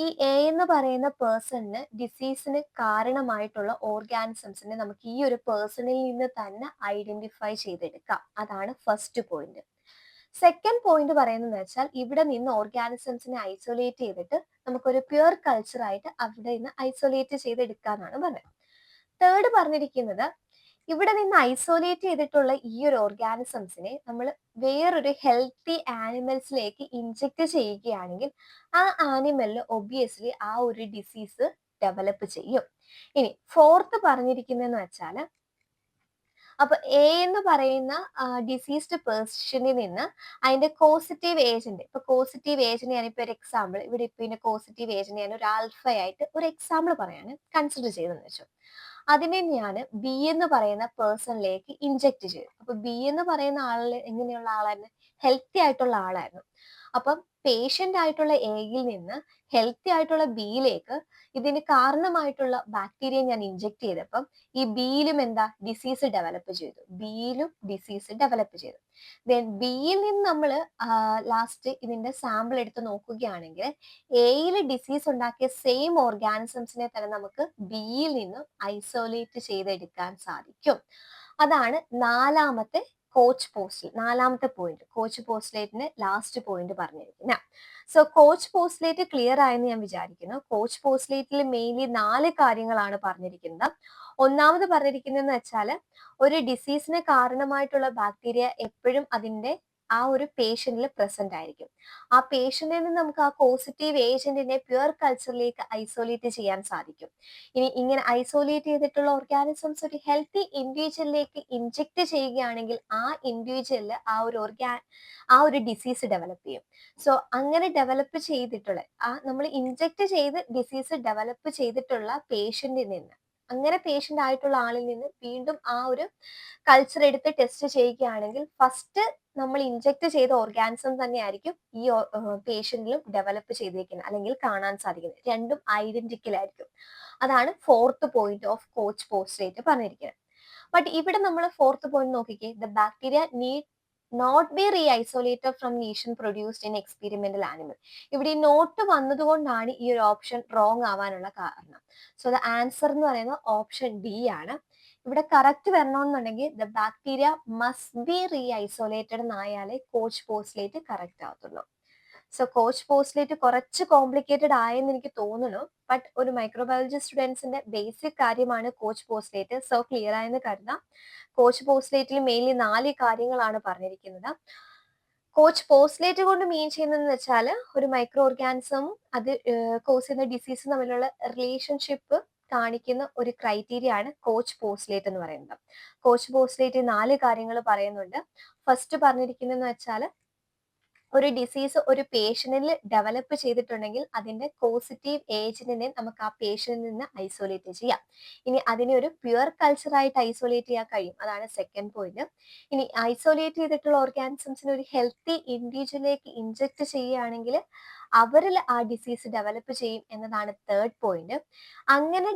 ഈ എ എന്ന് പറയുന്ന പേഴ്സണിന് ഡിസീസിന് കാരണമായിട്ടുള്ള ഓർഗാനിസംസിനെ നമുക്ക് ഈ ഒരു പേഴ്സണിൽ നിന്ന് തന്നെ ഐഡന്റിഫൈ ചെയ്തെടുക്കാം. അതാണ് ഫസ്റ്റ് പോയിന്റ്. സെക്കൻഡ് പോയിന്റ് പറയുന്നത് വെച്ചാൽ ഇവിടെ നിന്ന് ഓർഗാനിസംസിനെ ഐസൊലേറ്റ് ചെയ്തിട്ട് നമുക്കൊരു പ്യുവർ കൾച്ചറായിട്ട് അവിടെ നിന്ന് ഐസൊലേറ്റ് ചെയ്തെടുക്കാന്നാണ് പറഞ്ഞത്. തേർഡ് പറഞ്ഞിരിക്കുന്നത് ഇവിടെ നിന്ന് ഐസൊലേറ്റ് ചെയ്തിട്ടുള്ള ഈ ഒരു ഓർഗാനിസംസിനെ നമ്മൾ വേറൊരു ഹെൽത്തി ആനിമൽസിലേക്ക് ഇൻജെക്ട് ചെയ്യുകയാണെങ്കിൽ ആ ആനിമലിൽ ഒബിയസ്ലി ആ ഒരു ഡിസീസ് ഡെവലപ്പ് ചെയ്യും. ഇനി ഫോർത്ത് പറഞ്ഞിരിക്കുന്നതെന്ന് വെച്ചാൽ അപ്പൊ എ എന്ന് പറയുന്ന ഡിസീസ്ഡ് പേഴ്സണിൽ നിന്ന് അതിന്റെ കോസിറ്റീവ് ഏജന്റ്, ഇപ്പൊ കോസിറ്റീവ് ഏജന്റ് ഞാനിപ്പോ ഒരു എക്സാമ്പിൾ ഇവിടെ ഇപ്പൊ ഇതിന്റെ കോസിറ്റീവ് ഏജന്റ് ഞാൻ ഒരു ആൽഫയായിട്ട് ഒരു എക്സാമ്പിൾ പറയാണ് കൺസിഡർ ചെയ്തെന്ന് വെച്ചു. അതിനെ ഞാൻ ബി എന്ന് പറയുന്ന പേഴ്സണിലേക്ക് ഇൻജെക്ട് ചെയ്തു. അപ്പൊ ബി എന്ന് പറയുന്ന ആളിൽ എങ്ങനെയുള്ള ആളായിരുന്നു? ഹെൽത്തി ആയിട്ടുള്ള ആളായിരുന്നു. അപ്പം പേഷ്യന്റ് ആയിട്ടുള്ള എയിൽ നിന്ന് ഹെൽത്തി ആയിട്ടുള്ള ബിയിലേക്ക് ഇതിന് കാരണമായിട്ടുള്ള ബാക്ടീരിയ ഞാൻ ഇൻജെക്ട് ചെയ്തപ്പം ഈ ബിയിലും എന്താ ഡിസീസ് ഡെവലപ്പ് ചെയ്തു. ദെൻ ബിയിൽ നിന്ന് നമ്മൾ ലാസ്റ്റ് ഇതിന്റെ സാമ്പിൾ എടുത്ത് നോക്കുകയാണെങ്കിൽ എയിൽ ഡിസീസ് ഉണ്ടാക്കിയ സെയിം ഓർഗാനിസംസിനെ തന്നെ നമുക്ക് ബിയിൽ നിന്നും ഐസൊലേറ്റ് ചെയ്തെടുക്കാൻ സാധിക്കും. അതാണ് നാലാമത്തെ പോയിന്റ്, കോച്ച് പോസ്റ്റുലേറ്റിന്റെ ലാസ്റ്റ് പോയിന്റ് പറഞ്ഞിരിക്കുന്നത്. സോ കോച്ച് പോസ്റ്റുലേറ്റ് ക്ലിയർ ആയെന്ന് ഞാൻ വിചാരിക്കുന്നു. കോച്ച് പോസ്റ്റുലേറ്റിൽ മെയിൻലി 4 കാര്യങ്ങളാണ് പറഞ്ഞിരിക്കുന്നത്. ഒന്നാമത് പറഞ്ഞിരിക്കുന്നതെന്ന് വെച്ചാൽ ഒരു ഡിസീസിന് കാരണമായിട്ടുള്ള ബാക്ടീരിയ എപ്പോഴും അതിന്റെ ആ ഒരു പേഷ്യന്റിൽ പ്രസന്റ് ആയിരിക്കും. ആ പേഷ്യന്റിൽ നിന്ന് നമുക്ക് ആ പോസിറ്റീവ് ഏജന്റിനെ പ്യുവർ കൾച്ചറിലേക്ക് ഐസൊലേറ്റ് ചെയ്യാൻ സാധിക്കും. ഇനി ഇങ്ങനെ ഐസൊലേറ്റ് ചെയ്തിട്ടുള്ള ഓർഗാനിസംസ് ഒരു ഹെൽത്തി ഇൻഡിവിജ്വലിലേക്ക് ഇൻജെക്ട് ചെയ്യുകയാണെങ്കിൽ ആ ഇൻഡിവിജ്വലിൽ ആ ഒരു ഡിസീസ് ഡെവലപ്പ് ചെയ്യും. സോ അങ്ങനെ ഡെവലപ്പ് ചെയ്തിട്ടുള്ള നമ്മൾ ഇൻജെക്ട് ചെയ്ത് ഡിസീസ് ഡെവലപ്പ് ചെയ്തിട്ടുള്ള പേഷ്യന്റിൽ നിന്ന്, അങ്ങനെ പേഷ്യന്റ് ആയിട്ടുള്ള ആളിൽ നിന്ന് വീണ്ടും ആ ഒരു കൾച്ചർ എടുത്ത് ടെസ്റ്റ് ചെയ്യുകയാണെങ്കിൽ ഫസ്റ്റ് നമ്മൾ ഇൻജെക്ട് ചെയ്ത ഓർഗാനിസം തന്നെയായിരിക്കും ഈ പേഷ്യന്റിലും ഡെവലപ്പ് ചെയ്തിരിക്കുന്നത് അല്ലെങ്കിൽ കാണാൻ സാധിക്കുന്നത്. രണ്ടും ഐഡന്റിക്കൽ ആയിരിക്കും. അതാണ് fourth point of Koch postulate പറഞ്ഞിരിക്കുന്നത്. ബട്ട് ഇവിടെ നമ്മൾ ഫോർത്ത് പോയിന്റ് നോക്കിക്കേ, the bacteria need not be re isolated from lesion produced in experimental animal. ഇവിടെ ഈ നോട്ട് വന്നതുകൊണ്ടാണ് ഈ ഒരു ഓപ്ഷൻ റോങ് ആവാനുള്ള കാരണം. സോ ദ ആൻസർ എന്ന് പറയുന്നത് ഓപ്ഷൻ ഡി ആണ്. ഇവിടെ കറക്റ്റ് വരണമെന്നുണ്ടെങ്കിൽ the bacteria must be re isolated എന്നായാലേ കോച്ച് പോസ്റ്റുലേറ്റ് കറക്റ്റ് ആവത്തുള്ളൂ. സോ കോച്ച് പോസ്റ്റുലേറ്റ് കുറച്ച് കോംപ്ലിക്കേറ്റഡ് ആയെന്ന് എനിക്ക് തോന്നുന്നു. ബട്ട് ഒരു മൈക്രോബയോളജി സ്റ്റുഡൻസിന്റെ ബേസിക് കാര്യമാണ് കോച്ച് പോസ്റ്റുലേറ്റ്. സോ ക്ലിയർ ആയെന്ന് കരുതാം. കോച്ച് പോസ്റ്റുലേറ്റിൽ മെയിൻലി 4 കാര്യങ്ങളാണ് പറഞ്ഞിരിക്കുന്നത്. കോച്ച് പോസ്റ്റുലേറ്റ് കൊണ്ട് മീൻ ചെയ്യുന്നതെന്ന് വെച്ചാൽ ഒരു മൈക്രോ ഓർഗാനിസം അത് കോസ് ചെയ്യുന്ന ഡിസീസ് തമ്മിലുള്ള റിലേഷൻഷിപ്പ് കാണിക്കുന്ന ഒരു ക്രൈറ്റീരിയ ആണ് കോച്ച് പോസ്റ്റുലേറ്റ് എന്ന് പറയുന്നത്. കോച്ച് പോസ്റ്റുലേറ്റ് 4 കാര്യങ്ങൾ പറയുന്നുണ്ട്. ഫസ്റ്റ് പറഞ്ഞിരിക്കുന്നതെന്ന് വെച്ചാൽ ഒരു ഡിസീസ് ഒരു പേഷ്യന്റിൽ ഡെവലപ്പ് ചെയ്തിട്ടുണ്ടെങ്കിൽ അതിന്റെ പോസിറ്റീവ് ഏജന്റിനെ നമുക്ക് ആ പേഷ്യന്റിൽ നിന്ന് ഐസൊലേറ്റ് ചെയ്യാം. ഇനി അതിനെ ഒരു പ്യുവർ കൾച്ചറായിട്ട് ഐസൊലേറ്റ് ചെയ്യാൻ കഴിയും. അതാണ് സെക്കൻഡ് പോയിന്റ്. ഇനി ഐസൊലേറ്റ് ചെയ്തിട്ടുള്ള ഓർഗാനിസംസിനെ ഒരു ഹെൽത്തി ഇൻഡിവിജ്വലിലേക്ക് ഇൻജെക്ട് ചെയ്യുകയാണെങ്കിൽ അവരിൽ ആ ഡിസീസ് ഡെവലപ്പ് ചെയ്യും എന്നതാണ് തേർഡ് പോയിന്റ്. അങ്ങനെ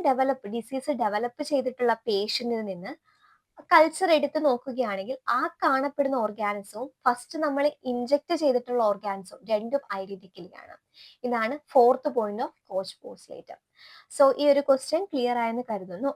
ഡിസീസ് ഡെവലപ്പ് ചെയ്തിട്ടുള്ള പേഷ്യന്റിൽ നിന്ന് കൾച്ചർ എടുത്ത് നോക്കുകയാണെങ്കിൽ ആ കാണപ്പെടുന്ന ഓർഗാനിസവും ഫസ്റ്റ് നമ്മൾ ഇൻജെക്ട് ചെയ്തിട്ടുള്ള ഓർഗാനിസവും രണ്ടും ഐഡന്റിക്കലി ആണ്. ഇതാണ് fourth point of coach postulate. So ഈ ഒരു ക്വസ്റ്റ്യൻ ക്ലിയർ ആയെന്ന് കരുതുന്നു.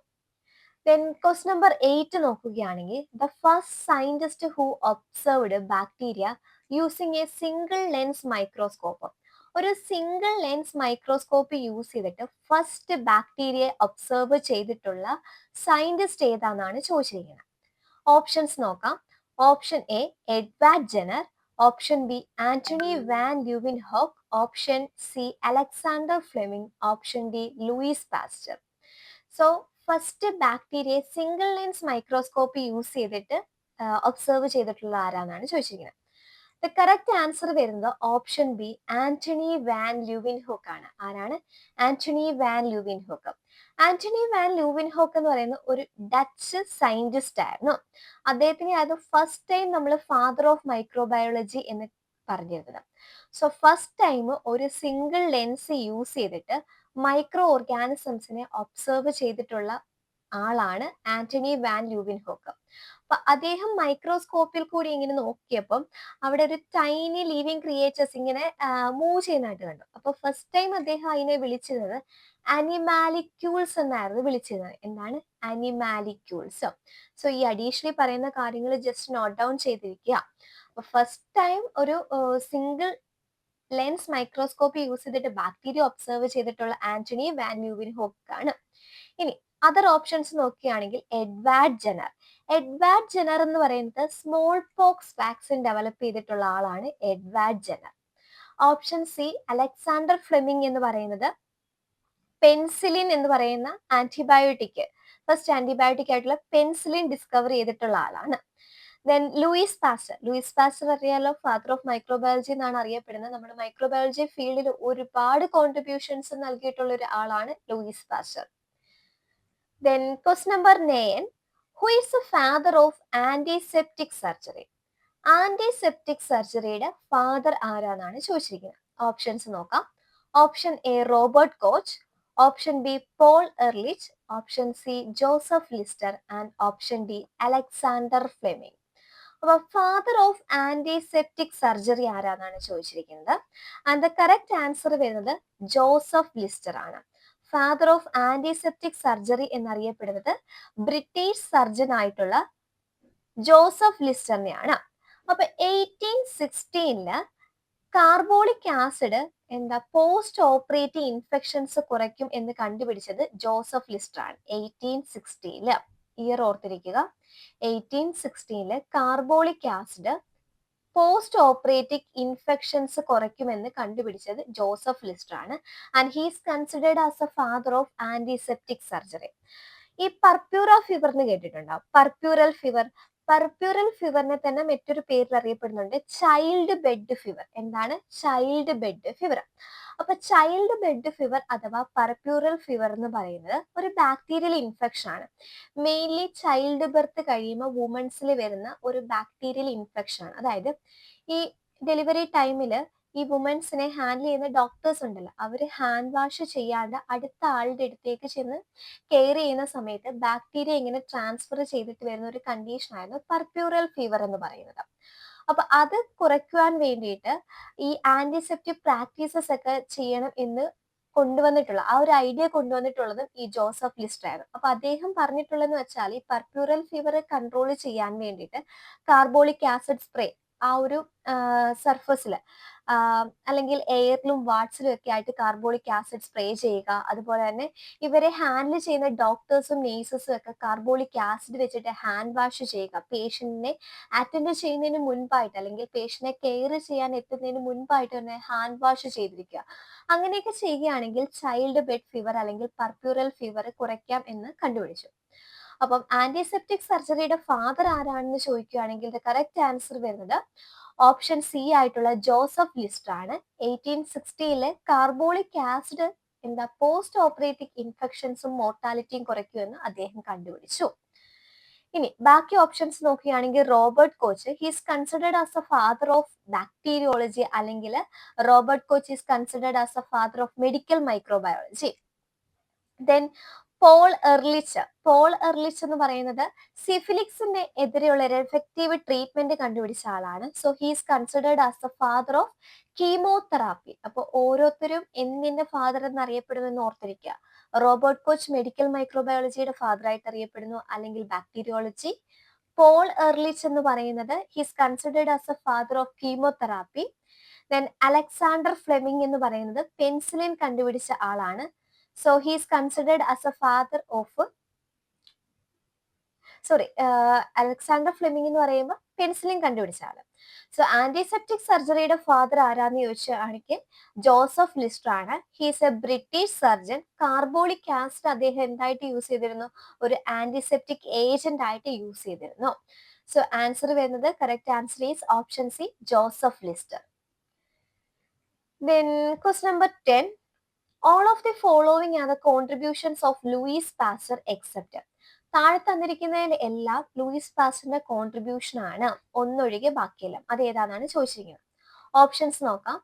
ദെൻ ക്വസ്റ്റ്യൻ നമ്പർ 8 നോക്കുകയാണെങ്കിൽ the first scientist who observed bacteria using a single lens microscope. ഒരു സിംഗിൾ ലെൻസ് മൈക്രോസ്കോപ്പ് യൂസ് ചെയ്തിട്ട് ഫസ്റ്റ് ബാക്ടീരിയയെ ഒബ്സർവ് ചെയ്തിട്ടുള്ള സയന്റിസ്റ്റ് ഏതാണെന്നാണ് ചോദിച്ചിരിക്കുന്നത്. ഓപ്ഷൻസ് നോക്കാം. Option A Edward Jenner, option B Antonie van Leeuwenhoek, option C Alexander Fleming, option D Louis Pasteur. So first ബാക്ടീരിയയെ single lens microscope use ചെയ്തിട്ട് observe ചെയ്തിട്ടുള്ള ആരാന്നാണ് ചോദിച്ചിരിക്കുന്നത്. ദ കറക്റ്റ് ആൻസർ വരുന്നത് option B Antonie van ല്യൂവിൻ hoc ആണ്. ആരാണ്? Antonie van Leeuwenhoek. Antonie van Leeuwenhoek എന്ന് പറയുന്ന ഒരു ഡച്ച് സയന്റിസ്റ്റ് ആയിരുന്നു. അദ്ദേഹത്തിനെയായിരുന്നു ഫസ്റ്റ് ടൈം നമ്മൾ ഫാദർ ഓഫ് മൈക്രോബയോളജി എന്ന് പറഞ്ഞിരുന്നത്. സോ ഫസ്റ്റ് ടൈം ഒരു സിംഗിൾ ലെൻസ് യൂസ് ചെയ്തിട്ട് മൈക്രോ ഓർഗാനിസംസിനെ ഒബ്സർവ് ചെയ്തിട്ടുള്ള ആളാണ് ആന്റണി വാൻ ല്യൂവിൻ ഹോക്ക്. അപ്പൊ അദ്ദേഹം മൈക്രോസ്കോപ്പിൽ കൂടി ഇങ്ങനെ നോക്കിയപ്പം അവിടെ ഒരു ടൈനി ലിവിങ് ക്രിയേച്ചേഴ്സ് ഇങ്ങനെ മൂവ് ചെയ്യുന്നതായിട്ട് കണ്ടു. അപ്പൊ ഫസ്റ്റ് ടൈം അദ്ദേഹം അതിനെ വിളിച്ചിരുന്നത് അനിമാലിക്യൂൾസ് എന്നായിരുന്നു വിളിച്ചിരുന്നത്. എന്താണ്? അനിമാലിക്യൂൾസ്. സോ ഈ അഡീഷണലി പറയുന്ന കാര്യങ്ങൾ ജസ്റ്റ് നോട്ട് ഡൗൺ ചെയ്തിരിക്കുക. അപ്പൊ ഫസ്റ്റ് ടൈം ഒരു സിംഗിൾ ലെൻസ് മൈക്രോസ്കോപ്പ് യൂസ് ചെയ്തിട്ട് ബാക്ടീരിയ ഒബ്സർവ് ചെയ്തിട്ടുള്ള ആന്റണി വാൻ ല്യൂവിൻ ഹോക്ക് ആണ്. ഇനി അതർ ഓപ്ഷൻസ് നോക്കുകയാണെങ്കിൽ എഡ്വാർഡ് ജെനർ. എഡ്വാർഡ് ജെനർ എന്ന് പറയുന്നത് സ്മോൾ പോക്സ് വാക്സിൻ ഡെവലപ്പ് ചെയ്തിട്ടുള്ള ആളാണ് Edward Jenner. Option C Alexander Fleming എന്ന് പറയുന്നത് പെൻസിലിൻ എന്ന് പറയുന്ന ആന്റിബയോട്ടിക്, ഫസ്റ്റ് ആന്റിബയോട്ടിക് ആയിട്ടുള്ള പെൻസിലിൻ ഡിസ്കവർ ചെയ്തിട്ടുള്ള ആളാണ്. Then Louis Pasteur. Louis Pasteur അറിയാലോ, ഫാദർ ഓഫ് മൈക്രോബയോളജി എന്നാണ് അറിയപ്പെടുന്നത്. നമ്മുടെ മൈക്രോബയോളജി ഫീൽഡിൽ ഒരുപാട് കോൺട്രിബ്യൂഷൻസ് നൽകിയിട്ടുള്ള ഒരു ആളാണ് Louis Pasteur. Then question number 9, who is the father of antiseptic surgery? Antiseptic സർജറിയുടെ ഫാദർ ആരാന്നാണ് ചോദിച്ചിരിക്കുന്നത്. ഓപ്ഷൻസ് നോക്കാം. Option A Robert Koch, option B Paul Ehrlich, option C Joseph Lister and option D Alexander Fleming. അപ്പൊ father of antiseptic surgery ആരാന്നാണ് ചോദിച്ചിരിക്കുന്നത്. And the correct answer വരുന്നത് Joseph Lister ആണ്. Father of antiseptic surgery എന്നറിയപ്പെടുന്നത് British surgeon ആയിട്ടുള്ള Joseph ലിസ്റ്ററിനെയാണ്. അപ്പൊ 1816 carbolic acid post operative infections കുറയ്ക്കും എന്ന് കണ്ടുപിടിച്ചത് ജോസഫ് ലിസ്റ്റർ ആണ്. 1816 ഇയർ ഓർത്തിരിക്കുക. 1816 carbolic acid post operative infections കുറയ്ക്കുമെന്ന് കണ്ടുപിടിച്ചത് ജോസഫ് ലിസ്റ്റർ ആണ്. And he's considered as a father of antiseptic surgery. ഈ പർപ്യൂറ ഫീവർ എന്ന് കേട്ടിട്ടുണ്ടാവും. പർപ്യൂറൽ ഫീവർ. പർപ്യൂറൽ ഫീവറിനെ തന്നെ മറ്റൊരു പേരിൽ അറിയപ്പെടുന്നുണ്ട് ചൈൽഡ് ബെഡ് ഫീവർ. എന്താണ്? Child bed fever. അപ്പൊ ചൈൽഡ് ബെഡ് ഫീവർ അഥവാ പർപ്യൂറൽ ഫീവർ എന്ന് പറയുന്നത് ഒരു ബാക്ടീരിയൽ ഇൻഫെക്ഷൻ ആണ്. മെയിൻലി ചൈൽഡ് ബർത്ത് കഴിയുമ്പോൾ വുമൻസിൽ വരുന്ന ഒരു ബാക്ടീരിയൽ ഇൻഫെക്ഷൻ ആണ്. അതായത് ഈ ഡെലിവറി ടൈമിൽ ഈ വുമൻസിനെ ഹാൻഡിൽ ചെയ്യുന്ന ഡോക്ടേഴ്സ് ഉണ്ടല്ലോ, അവര് ഹാൻഡ് വാഷ് ചെയ്യാണ്ട് അടുത്ത ആളുടെ അടുത്തേക്ക് ചെന്ന് കെയർ ചെയ്യുന്ന സമയത്ത് ബാക്ടീരിയ ഇങ്ങനെ ട്രാൻസ്ഫർ ചെയ്തിട്ട് വരുന്ന ഒരു കണ്ടീഷൻ ആയിരുന്നു പർപ്യൂറൽ ഫീവർ എന്ന് പറയുന്നത്. അപ്പൊ അത് കുറയ്ക്കുവാൻ വേണ്ടിയിട്ട് ഈ ആന്റിസെപ്റ്റിക് പ്രാക്ടീസസ് ഒക്കെ ചെയ്യണം എന്ന് കൊണ്ടുവന്നിട്ടുള്ള ആ ഒരു ഐഡിയ കൊണ്ടുവന്നിട്ടുള്ളതും ഈ ജോസഫ് ലിസ്റ്റർ ആയിരുന്നു. അപ്പൊ അദ്ദേഹം പറഞ്ഞിട്ടുള്ളതെന്ന് വെച്ചാൽ ഈ പർപ്യൂറൽ ഫീവർ കൺട്രോൾ ചെയ്യാൻ വേണ്ടിയിട്ട് കാർബോളിക് ആസിഡ് സ്പ്രേ ആ ഒരു സർഫസിൽ അല്ലെങ്കിൽ എയറിലും വാട്സിലും ഒക്കെ ആയിട്ട് കാർബോളിക് ആസിഡ് സ്പ്രേ ചെയ്യുക. അതുപോലെ തന്നെ ഇവരെ ഹാൻഡിൽ ചെയ്യുന്ന ഡോക്ടേഴ്സും നേഴ്സസും ഒക്കെ കാർബോളിക് ആസിഡ് വെച്ചിട്ട് ഹാൻഡ് വാഷ് ചെയ്യുക. പേഷ്യന്റിനെ അറ്റൻഡ് ചെയ്യുന്നതിന് മുൻപായിട്ട് അല്ലെങ്കിൽ പേഷ്യന്റിനെ കെയർ ചെയ്യാൻ എത്തുന്നതിന് മുൻപായിട്ട് തന്നെ ഹാൻഡ് വാഷ് ചെയ്തിരിക്കുക. അങ്ങനെയൊക്കെ ചെയ്യുകയാണെങ്കിൽ ചൈൽഡ് ബെഡ് ഫീവർ അല്ലെങ്കിൽ പർപ്യൂറൽ ഫീവർ കുറയ്ക്കാം എന്ന് കണ്ടുപിടിച്ചു. അപ്പം ആന്റിസെപ്റ്റിക് സർജറിയുടെ ഫാദർ ആരാണെന്ന് ചോദിക്കുകയാണെങ്കിൽ ദ കറക്റ്റ് ആൻസർ വരുന്നത് ഓപ്ഷൻ സി ആയിട്ടുള്ള ജോസഫ് ലിസ്റ്റർ ആണ്. 1860 കാർബോളിക് ആസിഡ് പോസ്റ്റ് ഓപ്പറേറ്റീവ് ഇൻഫെക്ഷൻസും മോർട്ടാലിറ്റിയും കുറയ്ക്കുമെന്ന് അദ്ദേഹം കണ്ടുപിടിച്ചു. ഇനി ബാക്കി ഓപ്ഷൻസ് നോക്കുകയാണെങ്കിൽ Robert Koch he's considered as a father of bacteriology അല്ലെങ്കിൽ Robert Koch is considered as a father of medical microbiology. Then Paul Ehrlich എന്ന് പറയുന്നത് സിഫിലിക്സിന്റെ എതിരെയുള്ള ഒരു എഫക്റ്റീവ് ട്രീറ്റ്മെന്റ് കണ്ടുപിടിച്ച ആളാണ്. So he's considered as the father of chemotherapy. അപ്പോൾ ഓരോരുത്തരും എന്തിന്റെ ഫാദർ എന്ന് അറിയപ്പെടുമെന്ന് ഓർത്തിരിക്കുക. റോബർട്ട് കോച്ച് മെഡിക്കൽ മൈക്രോബയോളജിയുടെ ഫാദർ ആയിട്ട് അറിയപ്പെടുന്നു, അല്ലെങ്കിൽ ബാക്ടീരിയോളജി. പോൾ എർലിച്ച് എന്ന് പറയുന്നത് his considered as a father of chemotherapy. Then Alexander Fleming എന്ന് പറയുന്നത് പെൻസിലിൻ കണ്ടുപിടിച്ച ആളാണ്. So he's considered as a father of Alexander Fleming എന്ന് പറയുമ്പോൾ പെൻസിലിൻ കണ്ടുപിടിച്ച ആള്. സോ ആന്റിസെപ്റ്റിക് സർജറിയുടെ ഫാദർ ആരാന്ന് ചോദിച്ചാണെങ്കിൽ ജോസഫ് ലിസ്റ്റർ ആണ്. He's A British surgeon. Carbolic acid അദ്ദേഹം എന്തായിട്ട് യൂസ് ചെയ്തിരുന്നു? ഒരു ആന്റിസെപ്റ്റിക് ഏജന്റ് ആയിട്ട് യൂസ് ചെയ്തിരുന്നു. സോ ആൻസർ വരുന്നത് correct answer is option C, Joseph ലിസ്റ്റർ. Then question number 10. All of the following are the contributions of Louis Pasteur except. താഴെ തന്നിരിക്കുന്നതിൽ എല്ലാം Luis പാസ്റ്ററിന്റെ കോൺട്രിബ്യൂഷൻ ആണ്, ഒന്നൊഴികെ ബാക്കിയെല്ലാം. അത് ഏതാണെന്നാണ് ചോദിച്ചിരിക്കുന്നത്. ഓപ്ഷൻസ് നോക്കാം.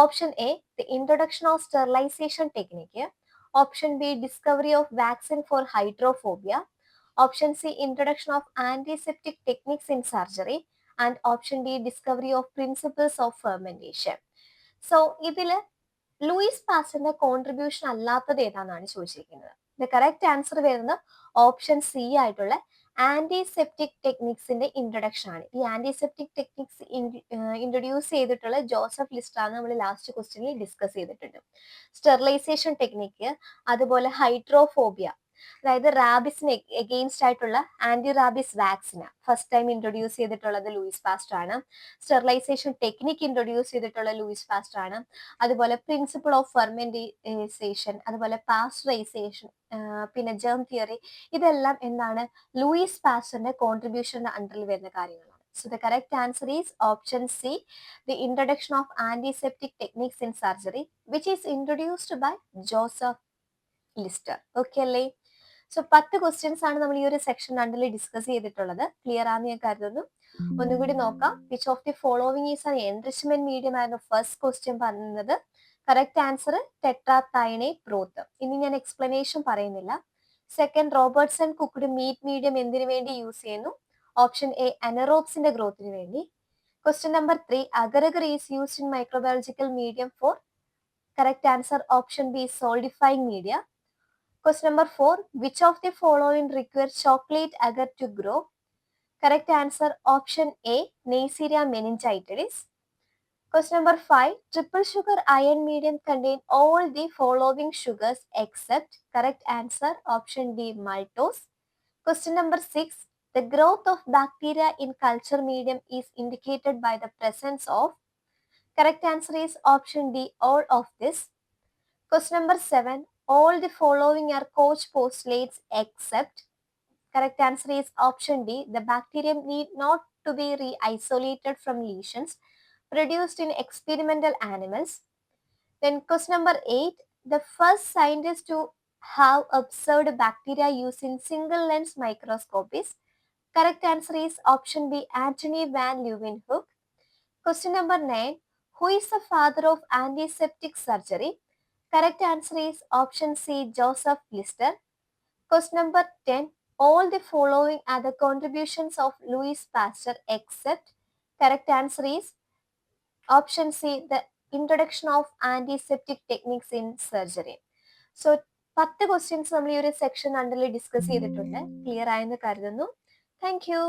Option A, the introduction of sterilisation technique. Option B, discovery of vaccine for hydrophobia. Option C, introduction of antiseptic techniques in surgery. And option D, discovery of principles of fermentation. So ഇതില് Louis പാസ്റ്ററിന്റെ contribution അല്ലാത്തത് ഏതാണെന്നാണ് ചോദിച്ചിരിക്കുന്നത്. The correct answer വരുന്നത് option C ആയിട്ടുള്ള antiseptic ടെക്നിക്സിന്റെ introduction ആണ്. ഈ ആന്റിസെപ്റ്റിക് ടെക്നിക്സ് ഇൻട്രൊഡ്യൂസ് ചെയ്തിട്ടുള്ള ജോസഫ് ലിസ്റ്റർ ആണ് നമ്മൾ ലാസ്റ്റ് ക്വസ്റ്റ്യനിൽ ഡിസ്കസ് ചെയ്തിട്ടുണ്ട്. സ്റ്റെറിലൈസേഷൻ ടെക്നിക്ക്, അതുപോലെ ഹൈഡ്രോഫോബിയ, അതായത് റാബിസിന് എഗെയിൻസ്റ്റ് ആയിട്ടുള്ള ആന്റി റാബിസ് വാക്സിന് ഫസ്റ്റ് ടൈം ഇൻട്രൊഡ്യൂസ് ചെയ്തിട്ടുള്ളത് ലൂയിസ് പാസ്റ്റർ ആണ്. സ്റ്റെറിലൈസേഷൻ ടെക്നിക് ഇൻട്രൊഡ്യൂസ് ചെയ്തിട്ടുള്ള ലൂയിസ് പാസ്റ്റർ ആണ്. അതുപോലെ പ്രിൻസിപ്പിൾ ഓഫ് ഫെർമെന്റേഷൻ, അതുപോലെ പാസ്റ്ററൈസേഷൻ, പിന്നെ ജേം തിയറി, ഇതെല്ലാം എന്താണ്? ലൂയിസ് പാസ്റ്ററിന്റെ കോൺട്രിബ്യൂഷന്റെ അണ്ടറിൽ വരുന്ന കാര്യങ്ങളാണ്. So the correct answer is option C, the introduction of antiseptic techniques in surgery, which is introduced by Joseph Lister. Okay അല്ലേ? സോ 10 ക്വസ്റ്റ്യൻസ് ആണ് നമ്മൾ ഈ ഒരു സെക്ഷൻ രണ്ടിൽ ഡിസ്കസ് ചെയ്തിട്ടുള്ളത്. ക്ലിയർ ആണെന്ന് ഞാൻ കരുതുന്നു. ഒന്നുകൂടി നോക്കാം. Which of the following is an enrichment medium ആയിരുന്നു ഫസ്റ്റ് ക്വസ്റ്റ്യൻ പറഞ്ഞത്. Correct answer tetrathionate broth. ഇനി ഞാൻ എക്സ്പ്ലനേഷൻ പറയുന്നില്ല. Second, Robertson cooked meat medium എന്തിനു വേണ്ടി യൂസ് ചെയ്യുന്നു? ഓപ്ഷൻ എ, അനറോബ്സിന്റെ ഗ്രോത്തിന് വേണ്ടി. Question number 3, agar is used in microbiological medium for. Correct answer option B, solidifying media. Question number 4, which of the following requires chocolate agar to grow? Correct answer option A, Neisseria meningitidis. Question number 5, triple sugar iron medium contain all the following sugars except. Correct answer option D, maltose. Question number 6, the growth of bacteria in culture medium is indicated by the presence of. Correct answer is option D, all of this. Question number 7, all the following are Koch postulates except. Correct answer is option D, the bacterium need not to be re-isolated from lesions produced in experimental animals. Then question number 8, the first scientist to have observed bacteria using single lens microscopies. Correct answer is option B, Antony van Leeuwenhoek. Question number 9, who is the father of antiseptic surgery? Correct answer is option C, Joseph Lister. Question number 10, all the following are the contributions of Louis Pasteur except. Correct answer is option C, the introduction of antiseptic techniques in surgery. So 10 questions നമ്മൾ ഈ ഒരു section അണ്ടറിൽ discuss ചെയ്തിട്ടുണ്ട്. Clear ആയെന്ന് കരുതുന്നു. Thank you.